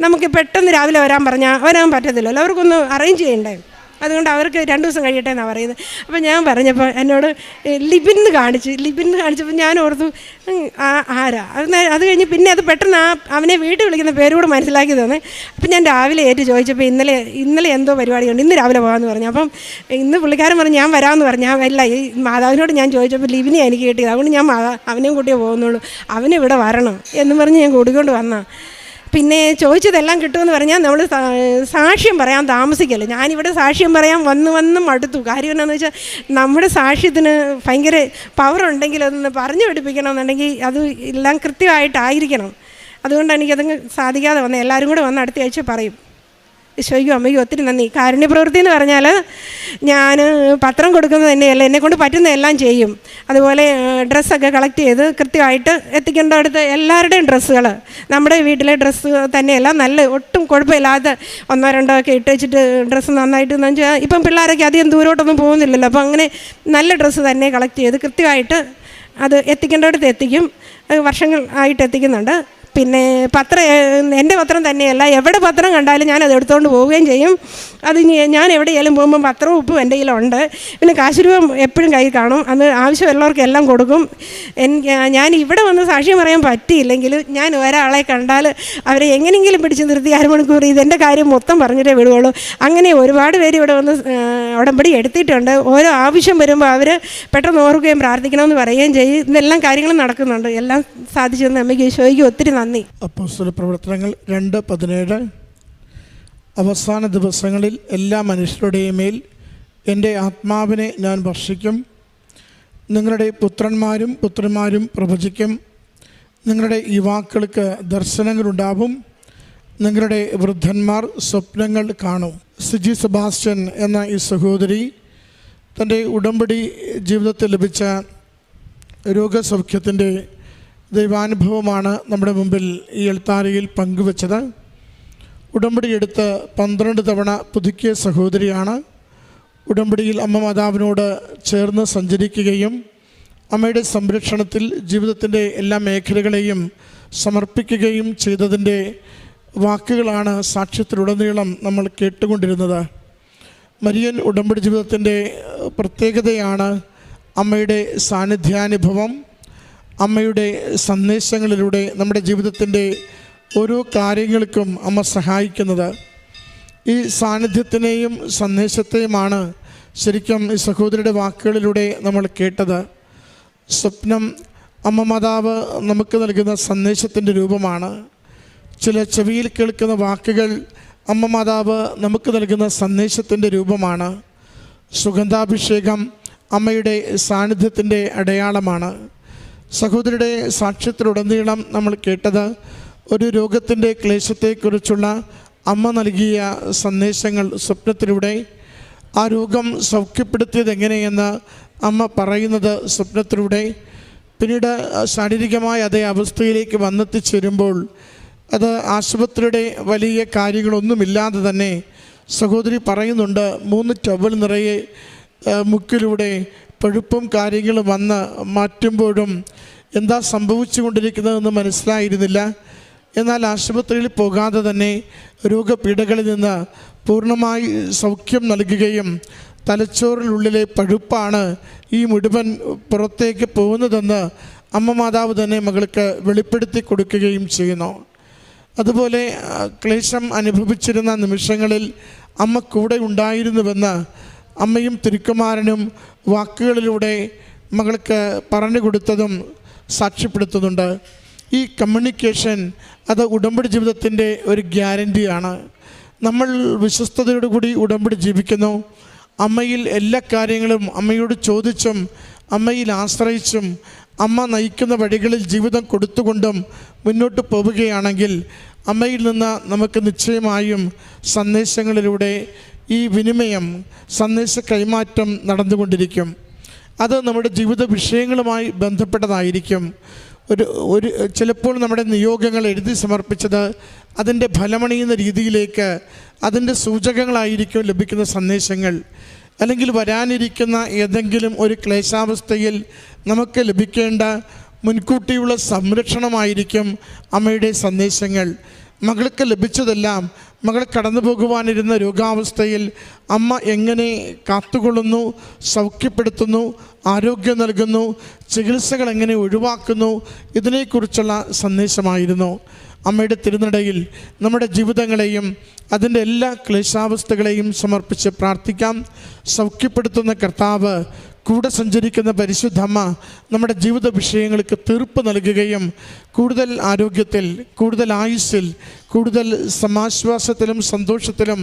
നമുക്ക് പെട്ടെന്ന് രാവിലെ വരാൻ പറ്റത്തില്ലല്ലോ, അവർക്കൊന്ന് അറേഞ്ച് ചെയ്യണ്ടേ, അതുകൊണ്ട് അവർക്ക് 2 ദിവസം കഴിയട്ടെ എന്നാണ് പറയുന്നത്. അപ്പോൾ ഞാൻ പറഞ്ഞപ്പോൾ എന്നോട് ലിബിന്ന് കാണിച്ചപ്പോൾ ഞാൻ ഓർത്തു ആരാ. അത് കഴിഞ്ഞ് പിന്നെ അത് പെട്ടെന്ന് അവനെ വീട്ടിൽ വിളിക്കുന്ന പേരുകൂടെ മനസ്സിലാക്കി തന്നെ. അപ്പം ഞാൻ രാവിലെ ചോദിച്ചപ്പോൾ ഇന്നലെ എന്തോ പരിപാടിയുണ്ട്, ഇന്ന് രാവിലെ പോകാമെന്ന് പറഞ്ഞു. അപ്പം ഇന്ന് പുള്ളിക്കാരൻ പറഞ്ഞു ഞാൻ വരാമെന്ന് പറഞ്ഞു. അല്ല, ഈ മാതാവിനോട് ഞാൻ ചോദിച്ചപ്പോൾ ലിബിനെ എനിക്ക് കിട്ടിയത്, അതുകൊണ്ട് ഞാൻ അവനെയും കൂട്ടിയേ പോകുന്നുള്ളൂ, അവനിവിടെ വരണം എന്ന് പറഞ്ഞ് ഞാൻ കൂടിക്കൊണ്ട് വന്നാ. പിന്നെ ചോദിച്ചതെല്ലാം കിട്ടുമെന്ന് പറഞ്ഞാൽ നമ്മൾ സാക്ഷ്യം പറയാൻ താമസിക്കല്ലോ. ഞാനിവിടെ സാക്ഷ്യം പറയാൻ വന്ന് മടുത്തു. കാര്യം എന്താണെന്ന് വെച്ചാൽ നമ്മുടെ സാക്ഷ്യത്തിന് ഭയങ്കര പവറുണ്ടെങ്കിൽ അതൊന്ന് പറഞ്ഞു പഠിപ്പിക്കണമെന്നുണ്ടെങ്കിൽ അത് എല്ലാം കൃത്യമായിട്ടായിരിക്കണം. അതുകൊണ്ടാണ് എനിക്കതങ്ങ് സാധിക്കാതെ വന്നത്. എല്ലാവരും കൂടെ വന്ന് അടുത്ത ആഴ്ച പറയും. ഈശോയ്ക്കും അമ്മയ്ക്കും ഒത്തിരി നന്ദി. കാരുണ്യപ്രവൃത്തി എന്ന് പറഞ്ഞാൽ ഞാൻ പത്രം കൊടുക്കുന്നത് തന്നെയല്ല, എന്നെക്കൊണ്ട് പറ്റുന്നതെല്ലാം ചെയ്യും. അതുപോലെ ഡ്രസ്സൊക്കെ കളക്ട് ചെയ്ത് കൃത്യമായിട്ട് എത്തിക്കേണ്ടടുത്ത് എല്ലാവരുടെയും ഡ്രസ്സുകൾ, നമ്മുടെ വീട്ടിലെ ഡ്രസ്സ് തന്നെയല്ല, നല്ല ഒട്ടും കുഴപ്പമില്ലാതെ 1-2 ഒക്കെ ഇട്ട് വെച്ചിട്ട് ഡ്രസ്സ് നന്നായിട്ട് എന്ന് വെച്ചാൽ ഇപ്പം പിള്ളേരൊക്കെ അധികം ദൂരോട്ടൊന്നും പോകുന്നില്ലല്ലോ. അപ്പോൾ അങ്ങനെ നല്ല ഡ്രസ്സ് തന്നെ കളക്ട് ചെയ്ത് കൃത്യമായിട്ട് അത് എത്തിക്കേണ്ടടുത്ത് എത്തിക്കും. വർഷങ്ങൾ ആയിട്ട് എത്തിക്കുന്നുണ്ട്. പിന്നെ എൻ്റെ പത്രം തന്നെയല്ല, എവിടെ പത്രം കണ്ടാലും ഞാനത് എടുത്തുകൊണ്ട് പോവുകയും ചെയ്യും. അത് ഞാൻ എവിടെയെങ്കിലും പോകുമ്പോൾ പത്രവും ഉപ്പും എൻ്റെ കയ്യിലുണ്ട്. പിന്നെ കാശുരൂപം എപ്പോഴും കയ്യിൽ കാണും, അത് ആവശ്യമുള്ളവർക്ക് എല്ലാം കൊടുക്കും. ഞാൻ ഇവിടെ വന്ന് സാക്ഷ്യം പറയാൻ പറ്റിയില്ലെങ്കിൽ ഞാൻ ഒരാളെ കണ്ടാൽ അവരെ എങ്ങനെയെങ്കിലും പിടിച്ച് നിർത്തി 1/2 മണിക്കൂർ ഇതെൻ്റെ കാര്യം മൊത്തം പറഞ്ഞിട്ടേ വിടുകയുള്ളൂ. അങ്ങനെ ഒരുപാട് പേര് ഇവിടെ വന്ന് ഉടമ്പടി എടുത്തിട്ടുണ്ട്. ഓരോ ആവശ്യം വരുമ്പോൾ അവർ പെട്ടെന്ന് ഓർക്കുകയും പ്രാർത്ഥിക്കണമെന്ന് പറയുകയും ചെയ്യും. ഇതെല്ലാം കാര്യങ്ങളും നടക്കുന്നുണ്ട്. എല്ലാം സാധിച്ചു തന്ന അമ്മയ്ക്ക് ഈശോയ്ക്ക് ഒത്തിരി നന്ദി. അപ്പോസ്തല പ്രവർത്തനങ്ങൾ 2:17 അവസാന ദിവസങ്ങളിൽ എല്ലാ മനുഷ്യരുടെയും മേൽ എൻ്റെ ആത്മാവിനെ ഞാൻ വർഷിക്കും. നിങ്ങളുടെ പുത്രന്മാരും പുത്രിമാരും പ്രവചിക്കും. നിങ്ങളുടെ യുവാക്കൾക്ക് ദർശനങ്ങളുണ്ടാവും. നിങ്ങളുടെ വൃദ്ധന്മാർ സ്വപ്നങ്ങൾ കാണും. സിജി സെബാസ്റ്റ്യൻ എന്ന ഈ സഹോദരി തൻ്റെ ഉടമ്പടി ജീവിതത്തിൽ ലഭിച്ച രോഗസൗഖ്യത്തിൻ്റെ ദൈവാനുഭവമാണ് നമ്മുടെ മുമ്പിൽ ഈ എൽത്താരയിൽ പങ്കുവച്ചത്. ഉടമ്പടി എടുത്ത് 12 തവണ പുതുക്കിയ സഹോദരിയാണ്. ഉടമ്പടിയിൽ അമ്മ മാതാവിനോട് ചേർന്ന് സഞ്ചരിക്കുകയും അമ്മയുടെ സംരക്ഷണത്തിൽ ജീവിതത്തിൻ്റെ എല്ലാ മേഖലകളെയും സമർപ്പിക്കുകയും ചെയ്തതിൻ്റെ വാക്കുകളാണ് സാക്ഷ്യത്തിലുടനീളം നമ്മൾ കേട്ടുകൊണ്ടിരുന്നത്. മരിയൻ ഉടമ്പടി ജീവിതത്തിൻ്റെ പ്രത്യേകതയാണ് അമ്മയുടെ സാന്നിധ്യാനുഭവം. അമ്മയുടെ സന്ദേശങ്ങളിലൂടെ നമ്മുടെ ജീവിതത്തിൻ്റെ ഓരോ കാര്യങ്ങൾക്കും അമ്മ സഹായിക്കുന്നത്. ഈ സാന്നിധ്യത്തിനെയും സന്ദേശത്തെയുമാണ് ശരിക്കും ഈ സഹോദരിയുടെ വാക്കുകളിലൂടെ നമ്മൾ കേട്ടത്. സ്വപ്നം അമ്മ മാതാവ് നമുക്ക് നൽകുന്ന സന്ദേശത്തിൻ്റെ രൂപമാണ്. ചില ചെവിയിൽ കേൾക്കുന്ന വാക്കുകൾ അമ്മ മാതാവ് നമുക്ക് നൽകുന്ന സന്ദേശത്തിൻ്റെ രൂപമാണ്. സുഗന്ധാഭിഷേകം അമ്മയുടെ സാന്നിധ്യത്തിൻ്റെ അടയാളമാണ്. സഹോദരിയുടെ സാക്ഷ്യത്തിലുടനീളം നമ്മൾ കേട്ടത് ഒരു രോഗത്തിൻ്റെ ക്ലേശത്തെക്കുറിച്ചുള്ള അമ്മ നൽകിയ സന്ദേശങ്ങൾ സ്വപ്നത്തിലൂടെ, ആ രോഗം സൗഖ്യപ്പെടുത്തിയത് എങ്ങനെയെന്ന് അമ്മ പറയുന്നത് സ്വപ്നത്തിലൂടെ, പിന്നീട് ശാരീരികമായ അതേ അവസ്ഥയിലേക്ക് വന്നെത്തിച്ചേരുമ്പോൾ അത് ആശുപത്രിയുടെ വലിയ കാര്യങ്ങളൊന്നുമില്ലാതെ തന്നെ സഹോദരി പറയുന്നുണ്ട്, 3 ടവൽ നിറയെ മുക്കിലൂടെ പഴുപ്പും കാര്യങ്ങളും വന്ന് മാറ്റുമ്പോഴും എന്താ സംഭവിച്ചു കൊണ്ടിരിക്കുന്നതെന്ന് മനസ്സിലായിരുന്നില്ല. എന്നാൽ ആശുപത്രിയിൽ പോകാതെ തന്നെ രോഗപീഠകളിൽ നിന്ന് പൂർണ്ണമായി സൗഖ്യം നൽകുകയും തലച്ചോറിനുള്ളിലെ പഴുപ്പാണ് ഈ മുഴുവൻ പുറത്തേക്ക് പോകുന്നതെന്ന് അമ്മ മാതാവ് തന്നെ മകൾക്ക് വെളിപ്പെടുത്തി കൊടുക്കുകയും ചെയ്യുന്നു. അതുപോലെ ക്ലേശം അനുഭവിച്ചിരുന്ന നിമിഷങ്ങളിൽ അമ്മ കൂടെ ഉണ്ടായിരുന്നുവെന്ന് അമ്മയും തിരുക്കുമാരനും വാക്കുകളിലൂടെ മകൾക്ക് പറഞ്ഞു കൊടുത്തതും സാക്ഷ്യപ്പെടുത്തുന്നുണ്ട്. ഈ കമ്മ്യൂണിക്കേഷൻ അത് ഉടമ്പടി ജീവിതത്തിൻ്റെ ഒരു ഗ്യാരൻറ്റിയാണ്. നമ്മൾ വിശ്വസ്തയോടുകൂടി ഉടമ്പടി ജീവിക്കുന്നു. അമ്മയിൽ എല്ലാ കാര്യങ്ങളും അമ്മയോട് ചോദിച്ചും അമ്മയിൽ ആശ്രയിച്ചും അമ്മ നയിക്കുന്ന വഴികളിൽ ജീവിതം കൊടുത്തുകൊണ്ടും മുന്നോട്ട് പോവുകയാണെങ്കിൽ അമ്മയിൽ നിന്ന് നമുക്ക് നിശ്ചയമായും സന്ദേശങ്ങളിലൂടെ ഈ വിനിമയം, സന്ദേശ കൈമാറ്റം നടന്നുകൊണ്ടിരിക്കും. അത് നമ്മുടെ ജീവിത വിഷയങ്ങളുമായി ബന്ധപ്പെട്ടതായിരിക്കും. ചിലപ്പോൾ നമ്മുടെ നിയോഗങ്ങൾ എഴുതി സമർപ്പിച്ചത് അതിൻ്റെ ഫലമണിയുന്ന രീതിയിലേക്ക് അതിൻ്റെ സൂചകങ്ങളായിരിക്കും ലഭിക്കുന്ന സന്ദേശങ്ങൾ. അല്ലെങ്കിൽ വരാനിരിക്കുന്ന ഏതെങ്കിലും ഒരു ക്ലേശാവസ്ഥയിൽ നമുക്ക് ലഭിക്കേണ്ട മുൻകൂട്ടിയുള്ള സംരക്ഷണമായിരിക്കും അമ്മയുടെ സന്ദേശങ്ങൾ. മകൾക്ക് ലഭിച്ചതെല്ലാം മകൾ കടന്നു പോകുവാനിരുന്ന രോഗാവസ്ഥയിൽ അമ്മ എങ്ങനെ കാത്തുകൊള്ളുന്നു, സൗഖ്യപ്പെടുത്തുന്നു, ആരോഗ്യം നൽകുന്നു, ചികിത്സകൾ എങ്ങനെ ഒഴിവാക്കുന്നു, ഇതിനെക്കുറിച്ചുള്ള സന്ദേശമായിരുന്നു. അമ്മയുടെ തിരുനടയിൽ നമ്മുടെ ജീവിതങ്ങളെയും അതിൻ്റെ എല്ലാ ക്ലേശാവസ്ഥകളെയും സമർപ്പിച്ച് പ്രാർത്ഥിക്കാം. സൗഖ്യപ്പെടുത്തുന്ന കർത്താവ്, കൂടെ സഞ്ചരിക്കുന്ന പരിശുദ്ധമ്മ നമ്മുടെ ജീവിത വിഷയങ്ങൾക്ക് തീർപ്പ് നൽകുകയും കൂടുതൽ ആരോഗ്യത്തിൽ, കൂടുതൽ ആയുസ്സിൽ, കൂടുതൽ സമാശ്വാസത്തിലും സന്തോഷത്തിലും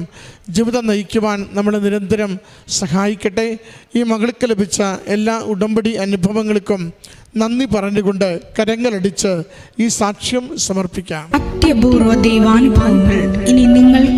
ജീവിതം നയിക്കുവാൻ നമ്മളെ നിരന്തരം സഹായിക്കട്ടെ. ഈ മകൾക്ക് ലഭിച്ച എല്ലാ ഉടമ്പടി അനുഭവങ്ങൾക്കും നന്ദി പറഞ്ഞുകൊണ്ട് കരങ്ങളടിച്ച് ഈ സാക്ഷ്യം സമർപ്പിക്കാം. അത്യപൂർവ ദൈവാനുഭവങ്ങൾ ഇനി നിങ്ങൾക്ക്